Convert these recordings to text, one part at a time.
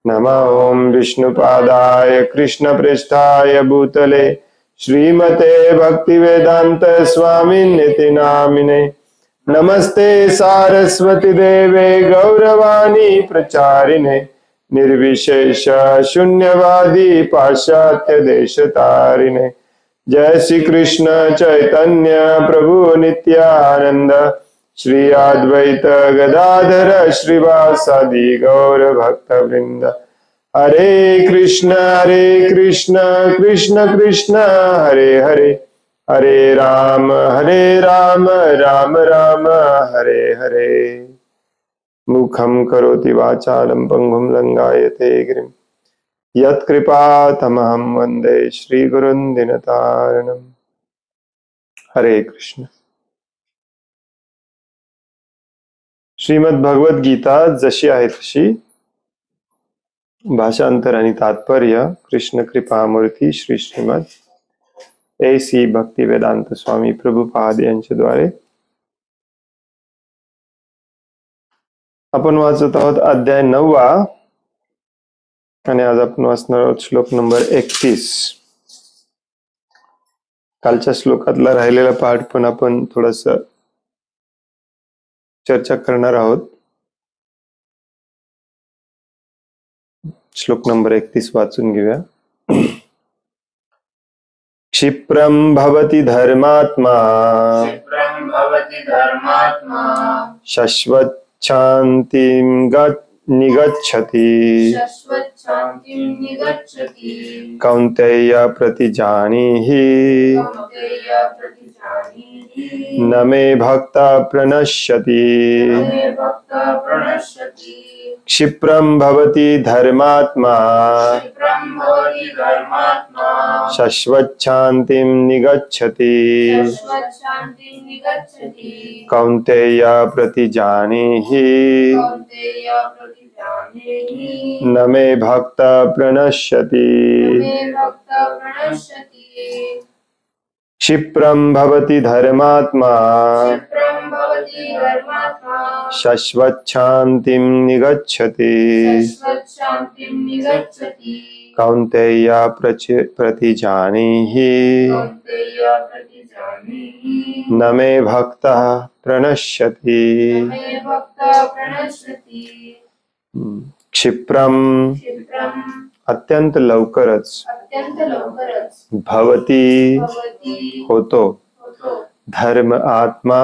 नमः ओं विष्णुपादाय कृष्णप्रेष्ठाय भूतले श्रीमते भक्तिवेदांत स्वामिन्निति नामिने। नमस्ते सारस्वती देवे गौरवाणी प्रचारिणे निर्विशेष शून्यवादी पाश्चात्य देशतारिणे। जय श्री कृष्ण चैतन्य प्रभु नित्यानंद श्री अद्वैत गदाधर श्रीवासादि गौर भक्त वृंद। हरे कृष्ण कृष्ण कृष्ण हरे हरे, हरे राम राम राम हरे हरे। मुखं करोति वाचालं पंगुं लंघयते गिरिं यत्कृपातमहं वन्दे श्रीगुरुं दीनतारिणम्। हरे कृष्ण। श्रीमद भगवद गीता जशी आहे तशी, भाषांतर आणि तात्पर्य कृष्ण कृपामूर्ती श्री श्रीमद A.C. भक्तिवेदांत स्वामी प्रभुपाद यांच्याद्वारे आपण वाचत आहोत अध्याय 9वा आणि आज आपण वाचणार आहोत श्लोक नंबर 31। कालच्या श्लोकातला राहिलेला पाठ पण आपण थोडस चर्चा करणार आहोत। श्लोक नंबर 31 वाचून घेऊया। क्षिप्रं भवति धर्मात्मा शश्वत् शान्तिं निगच्छति कौन्तेय प्रतिजानीहि न मे भक्ता प्रणश्यति। क्षिप्रं भवति धर्मात्मा शश्वत् शान्तिं निगच्छति कौन्तेय प्रतिजानीहि न मे भक्ता प्रणश्यति। क्षिप्रं भवति धर्मात्मा शश्वत् शान्तिं निगच्छति कौन्तेय प्रतिजानीहि न मे भक्तः प्रणश्यति। क्षिप्रम अत्यंत लवकरच, भवती होतो, धर्म आत्मा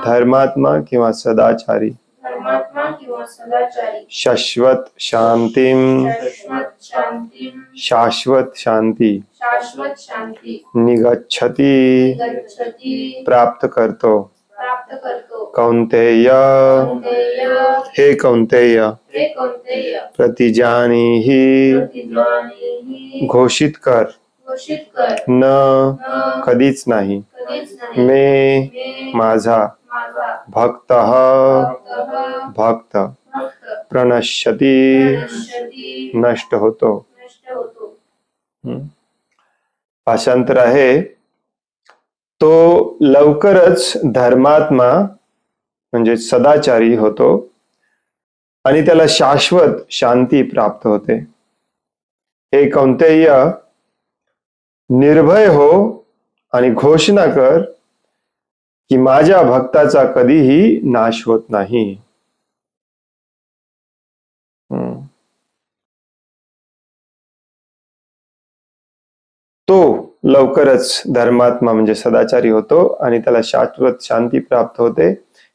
धर्मात्मा किंवा सदाचारी, शाश्वत शांतिम शाश्वत शांती, निगच्छति प्राप्त करतो, कौन्तेय हे कौन्तेय, प्रतिजानीहि घोषित कर, न कधीच नाही, मे माझा, भक्तः भक्त, प्रणश्यति नष्ट होतो। भाषांतर आहे, तो लवकरच धर्मात्मा म्हणजे सदाचारी होतो आणि त्याला शाश्वत शांती प्राप्त होते। हे कौन्तेय, निर्भय हो आणि घोषणा कर की माझ्या भक्ताचा कधीही नाश होत नाही। तो लवकरच धर्मात्मा म्हणजे सदाचारी होतो आणि त्याला शाश्वत शांती प्राप्त होते।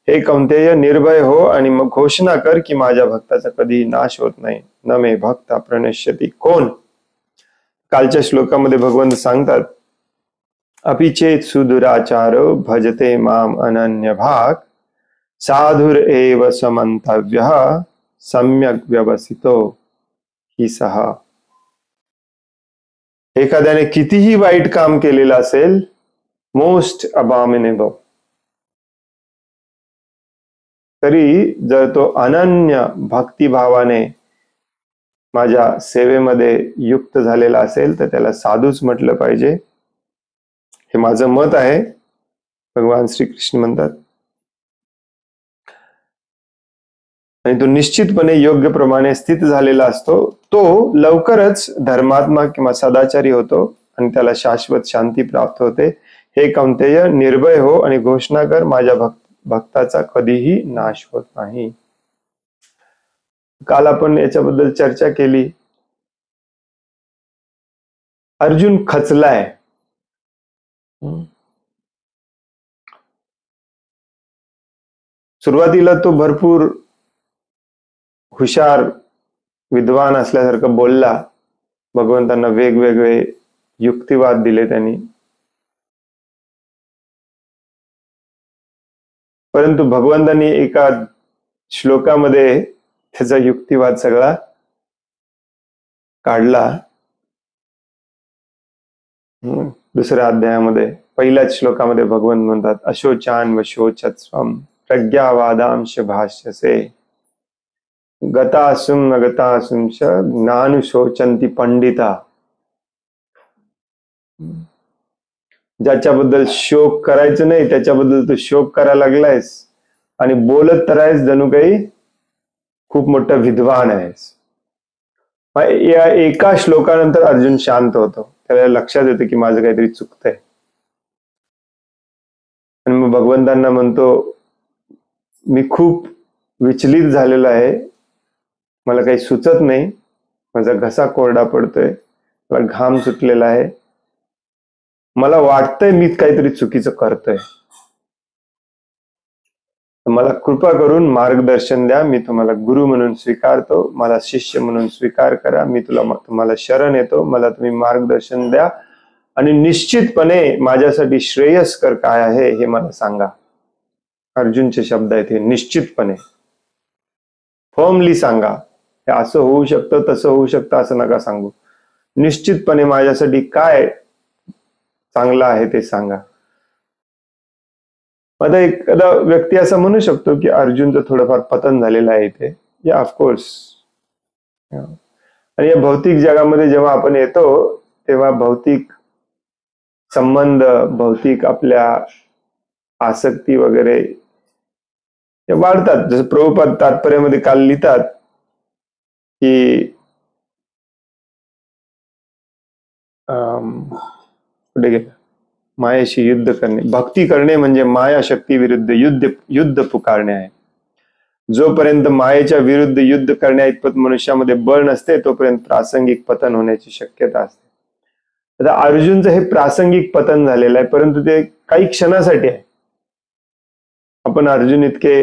हे कौन्तेय, निर्भय हो आणि मग घोषणा कर की माझ्या भक्ताचा कधीही नाश होत नाही। न मे भक्ता प्रणश्यति। कोण? कालच्या श्लोकामध्ये भगवंत सांगतात, अपि चेत सुदुराचारो भजते माम अनन्य भाग साधुर एव समंतव्यः सम्यक व्यवसितो हि सहा। एखाद्याने कितीही वाईट काम केलेलं असेल, मोस्ट अबॉमिनेबल, तरी जर तो अनन्य भक्तिभावाने माझ्या सेवेमध्ये युक्त झालेला असेल तर त्याला साधूच म्हटलं पाहिजे। हे माझं मत आहे, भगवान श्रीकृष्ण म्हणतात। आणि तो निश्चितपणे योग्य प्रमाणे स्थित झालेला असतो, तो लवकरच धर्मात्मा किंवा सदाचारी होतो आणि त्याला शाश्वत शांती प्राप्त होते. हे कौंतेय, निर्भय हो आणि घोषणा कर, माझ्या भक्ताचा कधीही नाश होत नाही. काल आपण याच्याबद्दल चर्चा केली. अर्जुन खचलाय. सुरुवातीला तो भरपूर हुशार विद्वान असल्यासारखं बोलला. भगवंतांना वेगवेगळे युक्तिवाद दिले त्यांनी, परंतु भगवंतांनी एका श्लोकामध्ये त्याचा युक्तिवाद सगळा काढला. दुसऱ्या अध्यायामध्ये पहिल्याच श्लोकामध्ये भगवंत म्हणतात, अशोचान व शोचत्स्वम प्रज्ञावादांश भाष्यसे गतासुम न गतासुंश ज्ञानुशोचंती पंडिता. ज्याच्याबद्दल शोक करायचं नाही त्याच्याबद्दल तू शोक करायला लागलायस आणि बोलत तर आहेस जणू काही खूप मोठा विद्वान आहेस. या एका श्लोकानंतर अर्जुन शांत होतो. त्याला लक्षात येतं की माझं काहीतरी चुकतंय. आणि मग भगवंतांना म्हणतो, मी खूप विचलित झालेलो आहे, मला काही सुचत नाही, माझा घसा कोरडा पडतोय, मला घाम सुटलेला आहे, मला वाटतंय मी काहीतरी चुकीचं करतोय, मला कृपा करून मार्गदर्शन द्या, मी तुम्हाला गुरु म्हणून स्वीकारतो, मला शिष्य म्हणून स्वीकार करा, मी तुम्हाला शरण येतो, मला तुम्ही मार्गदर्शन द्या आणि निश्चितपणे माझ्यासाठी श्रेयस्कर काय आहे हे मला सांगा. अर्जुनचे शब्द आहेत हे, निश्चितपणे, फर्मली सांगा. हे असं होऊ शकतं तसं होऊ शकतं असं नका सांगू, निश्चितपणे माझ्यासाठी काय चांगलं आहे ते सांगा. आता एखादा व्यक्ती असं म्हणू शकतो की अर्जुनचं थोडंफार पतन झालेलं आहे इथे. या ऑफकोर्स. आणि या भौतिक जगामध्ये जेव्हा आपण येतो तेव्हा भौतिक संबंध, भौतिक आपल्या आसक्ती वगैरे हे वाढतात. जसं प्रभुपाद तात्पर्यामध्ये काल लिहितात की कुठे गेलं, मायेशी युद्ध करणे, भक्ती करणे म्हणजे माया शक्ती विरुद्ध युद्ध पुकारणे आहे. जोपर्यंत मायेच्या विरुद्ध युद्ध करण्या इतपत मनुष्यामध्ये बळ नसते तोपर्यंत प्रासंगिक पतन होण्याची शक्यता असते. आता अर्जुनचं हे प्रासंगिक पतन झालेलं आहे, परंतु ते काही क्षणासाठी आहे. आपण अर्जुन इतके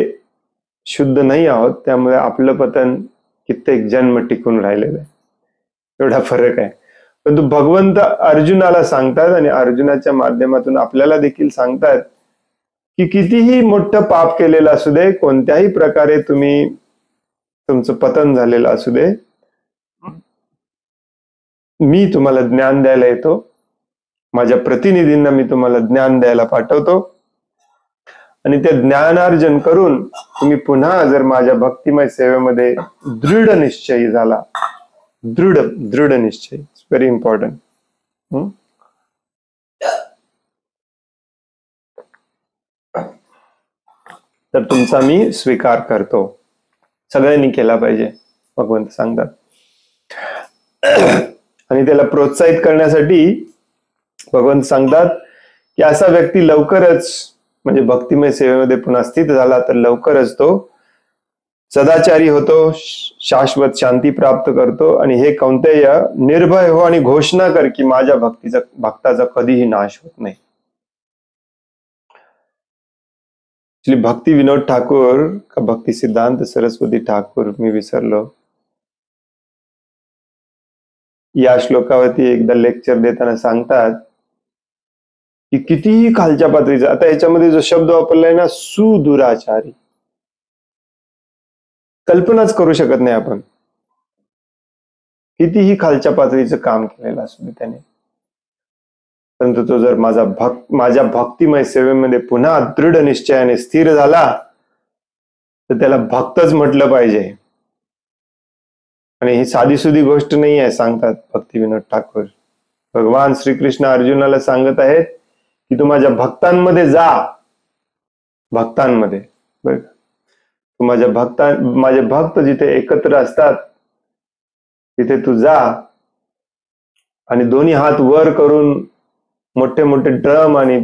शुद्ध नाही आहोत, त्यामुळे आपलं पतन कित्येक जन्म टिकून राहिलेलं आहे, एवढा फरक आहे. परंतु भगवंत अर्जुनाला सांगतात आणि अर्जुनाच्या माध्यमातून आपल्याला देखील सांगतात की कितीही मोठं पाप केलेलं असू दे, कोणत्याही प्रकारे तुमचं पतन झालेलं असू दे, मी तुम्हाला ज्ञान द्यायला येतो, माझ्या प्रतिनिधींना मी तुम्हाला ज्ञान द्यायला पाठवतो आणि ते ज्ञानार्जन करून तुम्ही पुन्हा जर माझ्या भक्तिमय सेवेमध्ये दृढ निश्चयी झाला, दृढ निश्चय, व्हेरी इम्पॉर्टंट. तर तुमचा मी स्वीकार करतो. सगळ्यांनी केला पाहिजे, भगवंत सांगतात. आणि त्याला प्रोत्साहित करण्यासाठी भगवंत सांगतात की असा व्यक्ती लवकरच, म्हणजे भक्तिमय सेवेमध्ये पुन्हा स्थित झाला तर लवकरच तो सदाचारी होतो, शाश्वत शांती प्राप्त करतो. आणि हे कौंतेय, निर्भय हो आणि घोषणा कर की माझ्या भक्ताचा कधीही नाश होत नाही. भक्ती विनोद ठाकूर का भक्ती सिद्धांत सरस्वती ठाकूर, मी विसरलो, या श्लोकावरती एकदा लेक्चर देताना सांगतात की कितीही खालच्या पातळीचा, आता याच्यामध्ये जो शब्द वापरलाय ना, सुदुराचारी, कल्पनाच करू शकत नाही आपण. कितीही खालच्या पातळीचं काम केलेलं असू दे त्याने, परंतु तो जर माझ्या भक्तिमय सेवेमध्ये पुन्हा दृढ निश्चयाने स्थिर झाला तर त्याला भक्तच म्हटलं पाहिजे. आणि ही साधीसुधी गोष्ट नाही आहे, सांगतात भक्ती विनोद ठाकूर. भगवान श्रीकृष्ण अर्जुनाला सांगत आहेत की तू माझ्या भक्तांमध्ये जा, भक्तांमध्ये. बरं, माझे भक्त जिथे एकत्र असतात तिथे तू जा आणि दोन्ही हात वर करून मोठे मोठे ड्रम आणि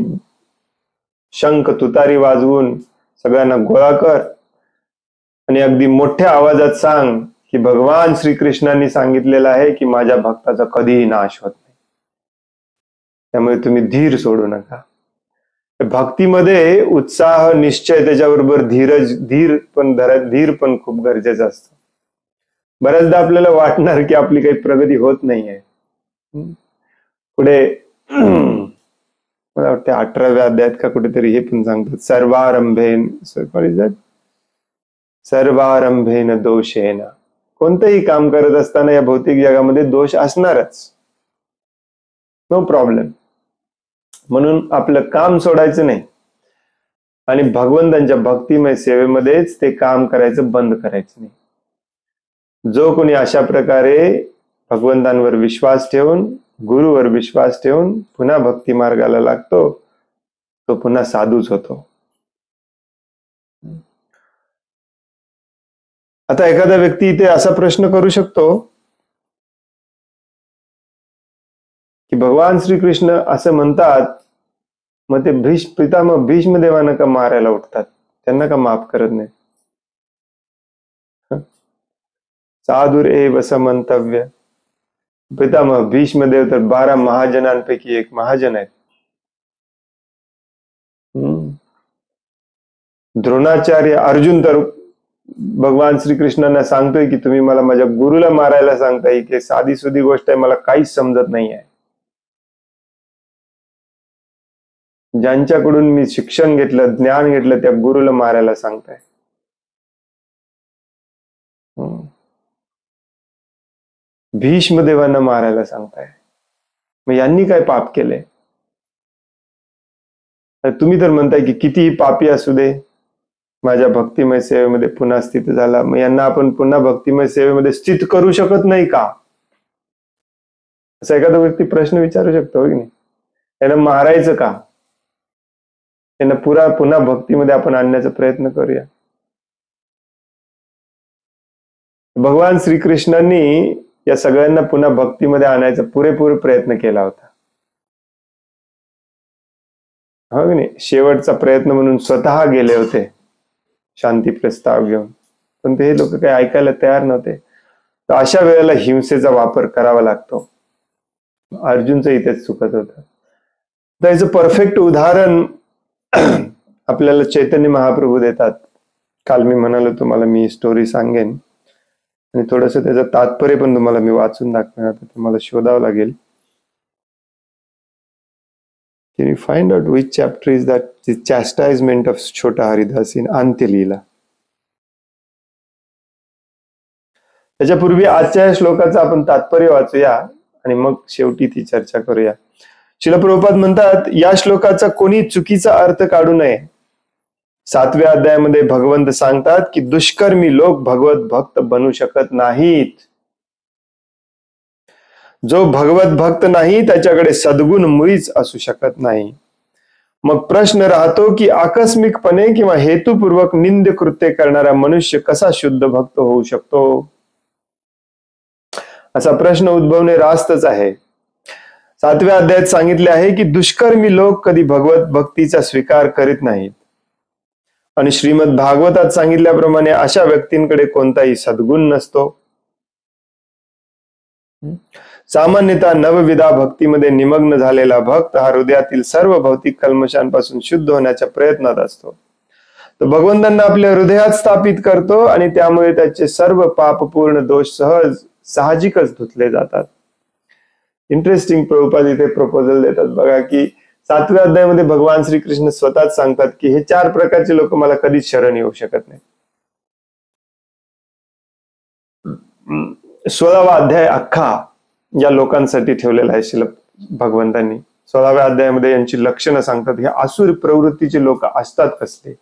शंख तुतारी वाजवून सगळ्यांना गोळा कर आणि अगदी मोठ्या आवाजात सांग की भगवान श्रीकृष्णांनी सांगितलेलं आहे की माझ्या भक्ताचा कधीही नाश होत नाही, त्यामुळे तुम्ही धीर सोडू नका. भक्तीमध्ये उत्साह, निश्चय, त्याच्याबरोबर धीर पण खूप गरजेचं असतं. बऱ्याचदा आपल्याला वाटणार की आपली काही प्रगती होत नाहीये. पुढे मला वाटतं 18व्या अध्यायात का कुठेतरी हे पण सांगतात, सर्वारंभेन दोषेन. कोणतंही काम करत असताना या भौतिक जगामध्ये दोष असणारच, नो प्रॉब्लेम. म्हणून आपलं काम सोडायचं नाही आणि भगवंतांच्या भक्तिमय सेवेमध्येच ते काम करायचं बंद करायचं नाही. जो कोणी अशा प्रकारे भगवंतांवर विश्वास ठेवून, गुरुवर विश्वास ठेवून पुन्हा भक्ती मार्गाला लागतो, तो पुन्हा साधूच होतो. आता एखादा व्यक्ती इथे असा प्रश्न करू शकतो की भगवान श्रीकृष्ण असं म्हणतात, मग ते पितामह भीष्म देवांना का मारायला उठतात, त्यांना का माफ करत नाही? साधुर एव समंतव्य. पितामह भीष्मदेव तर 12 महाजनांपैकी एक महाजन आहेत. द्रोणाचार्य, अर्जुन तर भगवान श्रीकृष्णांना सांगतोय की तुम्ही मला माझ्या गुरुला मारायला सांगताय, की साधी सुधी गोष्ट आहे, मला काहीच समजत नाही आहे. ज्यांच्याकडून मी शिक्षण घेतलं, ज्ञान घेतलं, त्या गुरुला मारायला सांगताय. भीष्मदेवांना मारायला सांगताय, मग यांनी काय पाप केले? तुम्ही तर म्हणताय की कितीही पापी असू दे माझ्या भक्तिमय सेवेमध्ये पुन्हा स्थित झाला, मग यांना आपण पुन्हा भक्तिमय सेवेमध्ये स्थित करू शकत नाही का? असा एखादा व्यक्ती प्रश्न विचारू शकतो, हो की नाही? यांना मारायचं का? यांना पुन्हा भक्तीमध्ये आपण आणण्याचा प्रयत्न करूया. भगवान श्रीकृष्णांनी या सगळ्यांना पुन्हा भक्तीमध्ये आणायचा पुरेपूर प्रयत्न केला होता, हो की नाही? शेवटचा प्रयत्न म्हणून स्वतः गेले होते शांती प्रस्ताव घेऊन, पण ते लोक काही ऐकायला तयार नव्हते. तर अशा वेळेला हिंसेचा वापर करावा लागतो. अर्जुनचं इथेच चुकत होतं. तर याचं परफेक्ट उदाहरण आपल्याला चैतन्य महाप्रभू देतात. काल मी म्हणालो तुम्हाला मी स्टोरी सांगेन आणि थोडस त्याचं तात्पर्य पण तुम्हाला मी वाचून दाखवेन. आता ते मला शोधावं लागेल. Can you find out which chapter is that the chastisement of Chhota Haridas in Antyalila? त्याच्यापूर्वी आजच्या श्लोकाचं आपण तात्पर्य वाचूया आणि मग शेवटी ती चर्चा करूया. श्रील प्रभुपाद म्हणतात, या श्लोकाचा कोणी चुकीचा अर्थ काढू नये. 7व्या अध्यायामध्ये भगवंत सांगतात की दुष्कर्मी लोक भगवत भक्त बनू शकत नाहीत. जो भगवत भक्त नाही त्याच्याकडे सद्गुण मुळीच असू शकत नाही. मग प्रश्न राहतो की आकस्मिकपणे किंवा हेतुपूर्वक निंद कृत्य करणारा मनुष्य कसा शुद्ध भक्त होऊ शकतो, असा प्रश्न उद्भवणे रास्तच आहे. 7व्या अध्यायात सांगितले आहे की दुष्कर्मी लोक कधी भगवत भक्तीचा स्वीकार करीत नाहीत आणि श्रीमद भागवतात सांगितल्याप्रमाणे अशा व्यक्तींकडे कोणताही सद्गुण नसतो. सामान्यतः नवविधा भक्तीमध्ये निमग्न झालेला भक्त हा हृदयातील सर्व भौतिक कल्मशांपासून शुद्ध होण्याच्या प्रयत्नात असतो. तो भगवंतांना आपल्या हृदयात स्थापित करतो आणि त्यामुळे त्याचे सर्व पापपूर्ण दोष साहजिकच धुतले जातात. इंटरेस्टिंग. प्रभुपाद इथे प्रपोजल देतात बघा की 7व्या अध्यायामध्ये भगवान श्रीकृष्ण स्वतःच सांगतात की हे 4 प्रकारचे लोक मला कधीच शरण येऊ शकत नाही. 16वा अध्याय अख्खा या लोकांसाठी ठेवलेला आहे शिल भगवंतांनी. 16व्या अध्यायामध्ये यांची लक्षणं सांगतात. हे आसुर प्रवृत्तीचे लोक असतात कसले,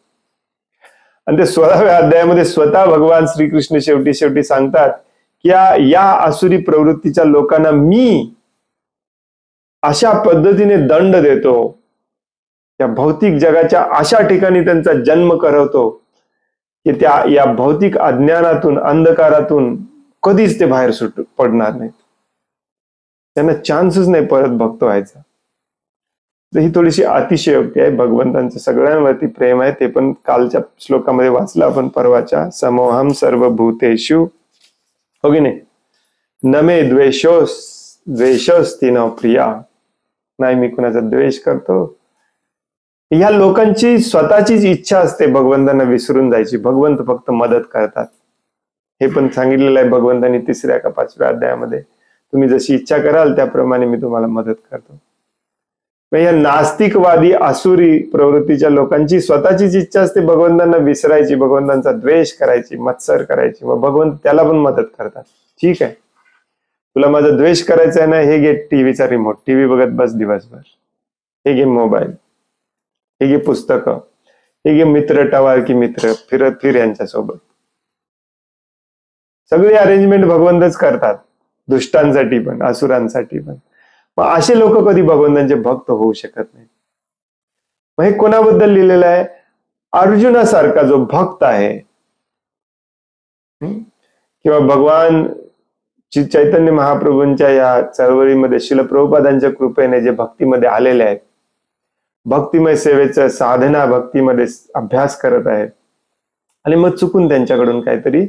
आणि ते 16व्या अध्यायामध्ये स्वतः भगवान श्रीकृष्ण शेवटी सांगतात की या आसुरी प्रवृत्तीच्या लोकांना मी अशा पद्धतीने दंड देतो, या भौतिक जगाच्या अशा ठिकाणी त्यांचा जन्म करवतो की त्या या भौतिक अज्ञानातून, अंधकारातून कधीच ते बाहेर पडणार नाहीत. त्यांना चान्सच नाही परत भक्त व्हायचा. तर ही थोडीशी अतिशयोक्ती आहे. भगवंतांचं सगळ्यांवरती प्रेम आहे, ते पण कालच्या श्लोकामध्ये वाचलं आपण परवाच्या. समोहम सर्वभूतेषु, हो की नाही, नमे द्वेषोस्ति न प्रिया, नाही मी कुणाचा द्वेष करतो. ह्या लोकांची स्वतःचीच इच्छा असते भगवंतांना विसरून जायची. भगवंत फक्त मदत करतात. हे पण सांगितलेलं आहे भगवंतांनी 3ऱ्या का 5व्या अध्यायामध्ये, तुम्ही जशी इच्छा कराल त्याप्रमाणे मी तुम्हाला मदत करतो. या नास्तिकवादी आसुरी प्रवृत्तीच्या लोकांची स्वतःचीच इच्छा असते भगवंतांना विसरायची, भगवंतांचा द्वेष करायची, मत्सर करायची. मग भगवंत त्याला पण मदत करतात. ठीक आहे, तुला माझा द्वेष करायचा आहे ना, हे घे टीव्हीचा रिमोट, टीव्ही बघत बस दिवसभर. हे घे मोबाईल, हे घे पुस्तकं, हे घे मित्र, टवाळकी मित्र, फिर यांच्यासोबत. सगळी अरेंजमेंट भगवंतच करतात, दुष्टांसाठी पण, असुरांसाठी पण. मग असे लोक कधी भगवंतांचे भक्त होऊ शकत नाही. मग हे कोणाबद्दल लिहिलेलं आहे? अर्जुनासारखा जो भक्त आहे, किंवा भगवान चैतन्य महाप्रभूंच्या या चळवळीमध्ये श्रील प्रभुपादांच्या कृपेने जे भक्तीमध्ये आलेले आहेत, भक्तिमय सेवेचं साधना भक्तीमध्ये अभ्यास करत आहेत, आणि मग चुकून त्यांच्याकडून काहीतरी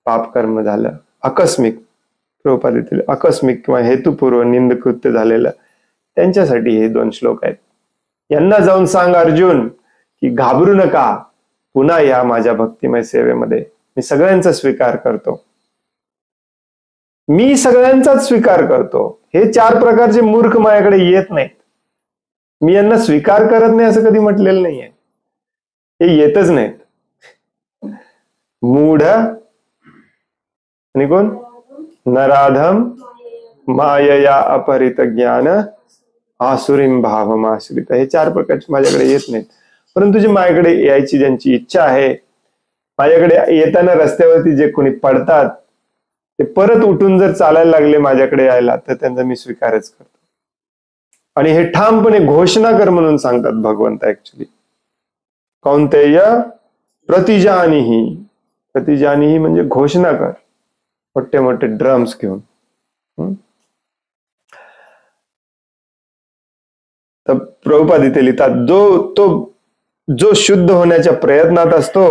पापकर्म झालं, आकस्मिक, प्रभुपाद येथील आकस्मिक किंवा हेतुपूर्व निंदकृत्य झालेलं, त्यांच्यासाठी हे 2 श्लोक आहेत. यांना जाऊन सांग अर्जुन की घाबरू नका, पुन्हा या माझ्या भक्तिमय सेवेमध्ये, मी सगळ्यांचा स्वीकार करतो, मी सगळ्यांचाच स्वीकार करतो. हे 4 प्रकारचे मूर्ख माझ्याकडे येत नाहीत. मी यांना स्वीकार करत नाही असं कधी म्हटलेलं नाहीये, हे येतच नाहीत. मूढ आणि कोण? नराधम मायया अपहरित ज्ञान आसुरीम भावमाश्रित, हे 4 प्रकारचे माझ्याकडे येत नाहीत. परंतु जे माझ्याकडे यायची ज्यांची इच्छा आहे, माझ्याकडे येताना रस्त्यावरती जे कोणी पडतात, ते परत उठून जर चालायला लागले माझ्याकडे यायला, तर त्यांचा मी स्वीकारच करतो. आणि हे ठामपणे घोषणा कर म्हणून सांगतात भगवंत. ऍक्च्युली कौंतेय प्रतिजानीही, प्रतिजानीही म्हणजे घोषणा कर, मोठे मोठे ड्रम्स घेऊन. तर प्रभुपाद इथे लिहितात, जो शुद्ध होण्याच्या प्रयत्नात असतो,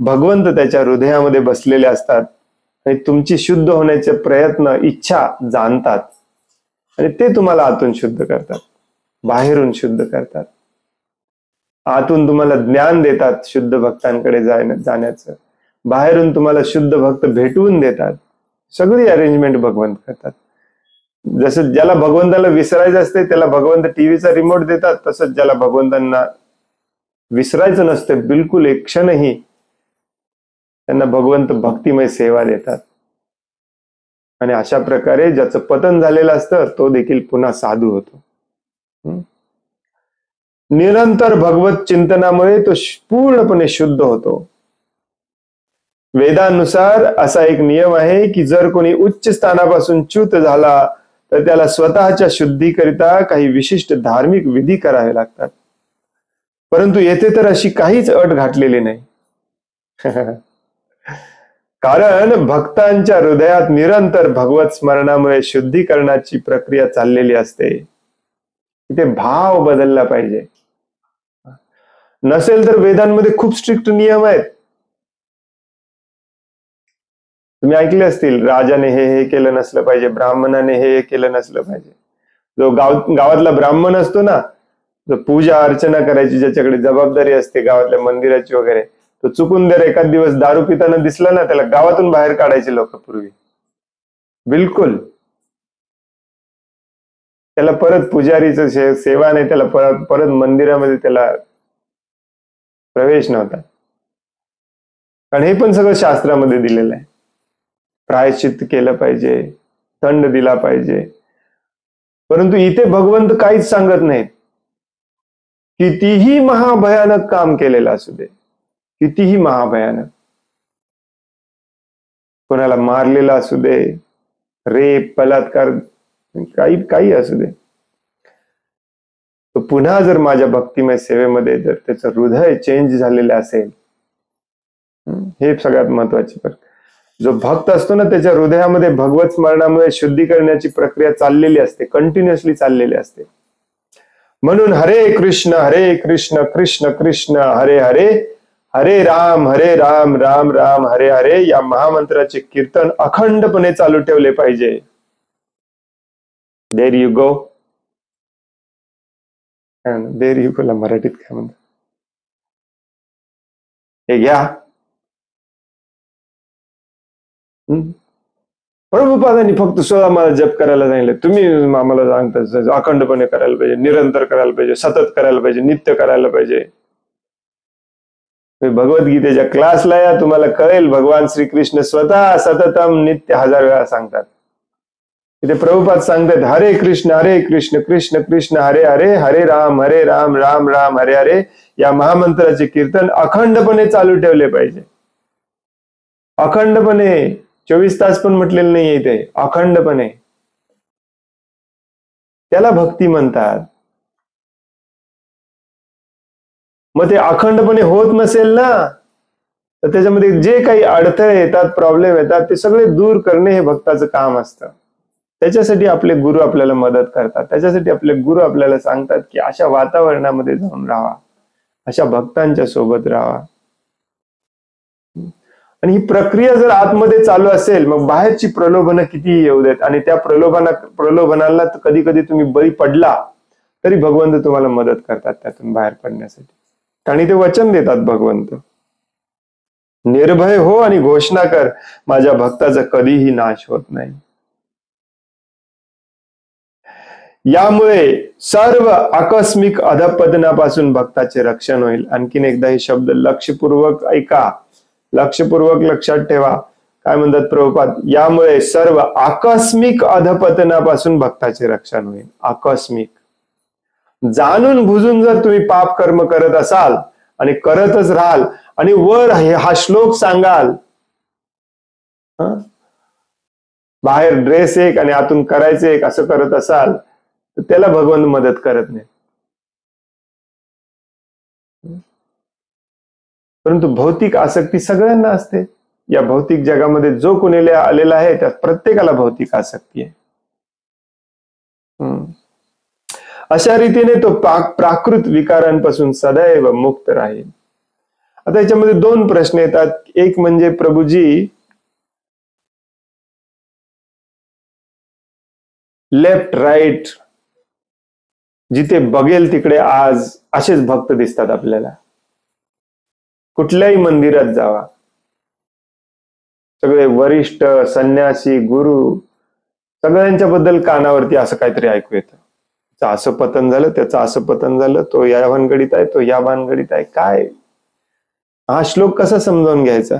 भगवंत त्याच्या हृदयामध्ये बसलेले असतात आणि तुमची शुद्ध होण्याचे प्रयत्न, इच्छा जाणतात, आणि ते तुम्हाला आतून शुद्ध करतात, बाहेरून शुद्ध करतात. आतून तुम्हाला ज्ञान देतात शुद्ध भक्तांकडे जाण्याचं, बाहेरून तुम्हाला शुद्ध भक्त भेटवून देतात. सगळी अरेंजमेंट भगवंत करतात. जसं ज्याला भगवंताला विसरायचं असते त्याला भगवंत टीव्हीचा रिमोट देतात, तसंच ज्याला भगवंतांना विसरायचं नसतं बिलकुल एक क्षणही, त्यांना भगवंत भक्तिमय सेवा देतात. आणि अशा प्रकारे ज्याचं पतन झालेलं असतं तो देखील पुन्हा साधू होतो. निरंतर भगवत चिंतनामुळे तो पूर्णपणे शुद्ध होतो. वेदानुसार असा एक नियम आहे की जर कोणी उच्च स्थानापासून च्युत झाला तर त्याला स्वतःच्या शुद्धीकरिता काही विशिष्ट धार्मिक विधी करावे लागतात. परंतु येथे तर अशी काहीच अट घातलेली नाही. कारण भक्तांच्या हृदयात निरंतर भगवत स्मरणामुळे शुद्धीकरणाची प्रक्रिया चाललेली असते. इथे भाव बदलला पाहिजे. नसेल तर वेदांमध्ये खूप स्ट्रिक्ट नियम आहेत. तुम्ही ऐकले असतील, राजाने हे केलं नसलं पाहिजे, ब्राह्मणाने हे केलं नसलं पाहिजे. जो गावातला ब्राह्मण असतो ना, जो पूजा अर्चना करायची, ज्याच्याकडे जबाबदारी असते गावातल्या मंदिराची वगैरे, तो चुकून जर एखाद दिवस दारू पिताना दिसला ना, त्याला गावातून बाहेर काढायचे लोक पूर्वी. बिलकुल त्याला परत पुजारीचं सेवा नाही, त्याला परत मंदिरामध्ये त्याला प्रवेश नव्हता. कारण हे पण सगळं शास्त्रामध्ये दिलेलं आहे. प्रायश्चित्त केलं पाहिजे, दंड दिला पाहिजे. परंतु इथे भगवंत काहीच सांगत नाहीत. कितीही महाभयानक काम केलेलं असू दे, कितीही महाभयानक, कोणाला मारलेला असू दे, रेप, बलात्कार, काही असू दे, तो पुन्हा जर माझ्या भक्तिमय सेवेमध्ये जर त्याचं हृदय चेंज झालेलं असेल, हे सगळ्यात महत्वाची फरक. जो भक्त असतो ना त्याच्या हृदयामध्ये भगवत स्मरणामुळे शुद्धी करण्याची प्रक्रिया चाललेली असते, कंटिन्युअसली चाललेली असते. म्हणून हरे कृष्ण कृष्ण कृष्ण हरे हरे, हरे राम राम राम हरे हरे या महामंत्राचे कीर्तन अखंडपणे चालू ठेवले पाहिजे. There you go. There you गोला मराठीत काय म्हणतात, हे घ्या. प्रभुपादांनी फक्त 16 माळा जप करायला सांगितलं, तुम्ही आम्हाला सांगता अखंडपणे करायला पाहिजे, निरंतर करायला पाहिजे, सतत करायला पाहिजे, नित्य करायला पाहिजे. भगवद्गीतेच्या क्लासला या, तुम्हाला कळेल. भगवान श्रीकृष्ण स्वतः सततम नित्य 1000 वेळा सांगतात. इथे प्रभुपाद सांगतात हरे कृष्ण कृष्ण कृष्ण हरे हरे, हरे राम राम राम हरे हरे या महामंत्राचे कीर्तन अखंडपणे चालू ठेवले पाहिजे. अखंडपणे, 24 तास पण म्हटलेलं नाहीये इथे, अखंडपणे. त्याला भक्ती म्हणतात. मग ते अखंडपणे होत नसेल ना, तर त्याच्यामध्ये जे काही अडथळे येतात, प्रॉब्लेम येतात, ते सगळे दूर करणे हे भक्ताचं काम असतं. त्याच्यासाठी आपले गुरु आपल्याला मदत करतात. त्याच्यासाठी आपले गुरु आपल्याला सांगतात की अशा वातावरणामध्ये जाऊन राहा, अशा भक्तांच्या सोबत राहा. आणि ही प्रक्रिया जर आतमध्ये चालू असेल, मग बाहेरची प्रलोभनं किती येऊ देत, आणि त्या प्रलोभनाला कधी कधी तुम्ही बळी पडला तरी भगवंत तुम्हाला मदत करतात त्यातून बाहेर पडण्यासाठी. आणि ते वचन देतात भगवंत, निर्भय हो आणि घोषणा कर, माझ्या भक्ताचा कधीही नाश होत नाही. यामुळे सर्व आकस्मिक अधपतनापासून भक्ताचे रक्षण होईल. आणखीन एकदा हे शब्द लक्षपूर्वक ऐका, लक्षपूर्वक लक्षात ठेवा. काय म्हणतात प्रभुपाद, यामुळे सर्व आकस्मिक अधपतनापासून भक्ताचे रक्षण होईल. आकस्मिक, जाणून बुजून जर तुम्ही पाप कर्म करत असाल आणि करतच राहाल आणि वर हा श्लोक सांगाल, बाहेर ड्रेस एक आणि आतून करायचं एक असं करत असाल, तर त्याला भगवंत मदत करत नाही. परंतु भौतिक आसक्ती सगळ्यांना असते. या भौतिक जगामध्ये जो कोणी आलेला आहे त्या प्रत्येकाला भौतिक आसक्ती आहे. अशा रीतीने तो प्राकृत विकारांपासून सदैव मुक्त राहील. आता याच्यामध्ये 2 प्रश्न येतात. एक म्हणजे प्रभूजी, लेफ्ट राईट जिथे बघेल तिकडे आज असेच भक्त दिसतात आपल्याला. कुठल्याही मंदिरात जावा, सगळे वरिष्ठ, संन्यासी, गुरु, सगळ्यांच्या बद्दल कानावरती असं काहीतरी ऐकू येतं. त्याचं असं पतन झालं, त्याचं असं पतन झालं, तो या भानगडीत आहे, तो या भानगडीत आहे. काय हा श्लोक कसा समजावून घ्यायचा,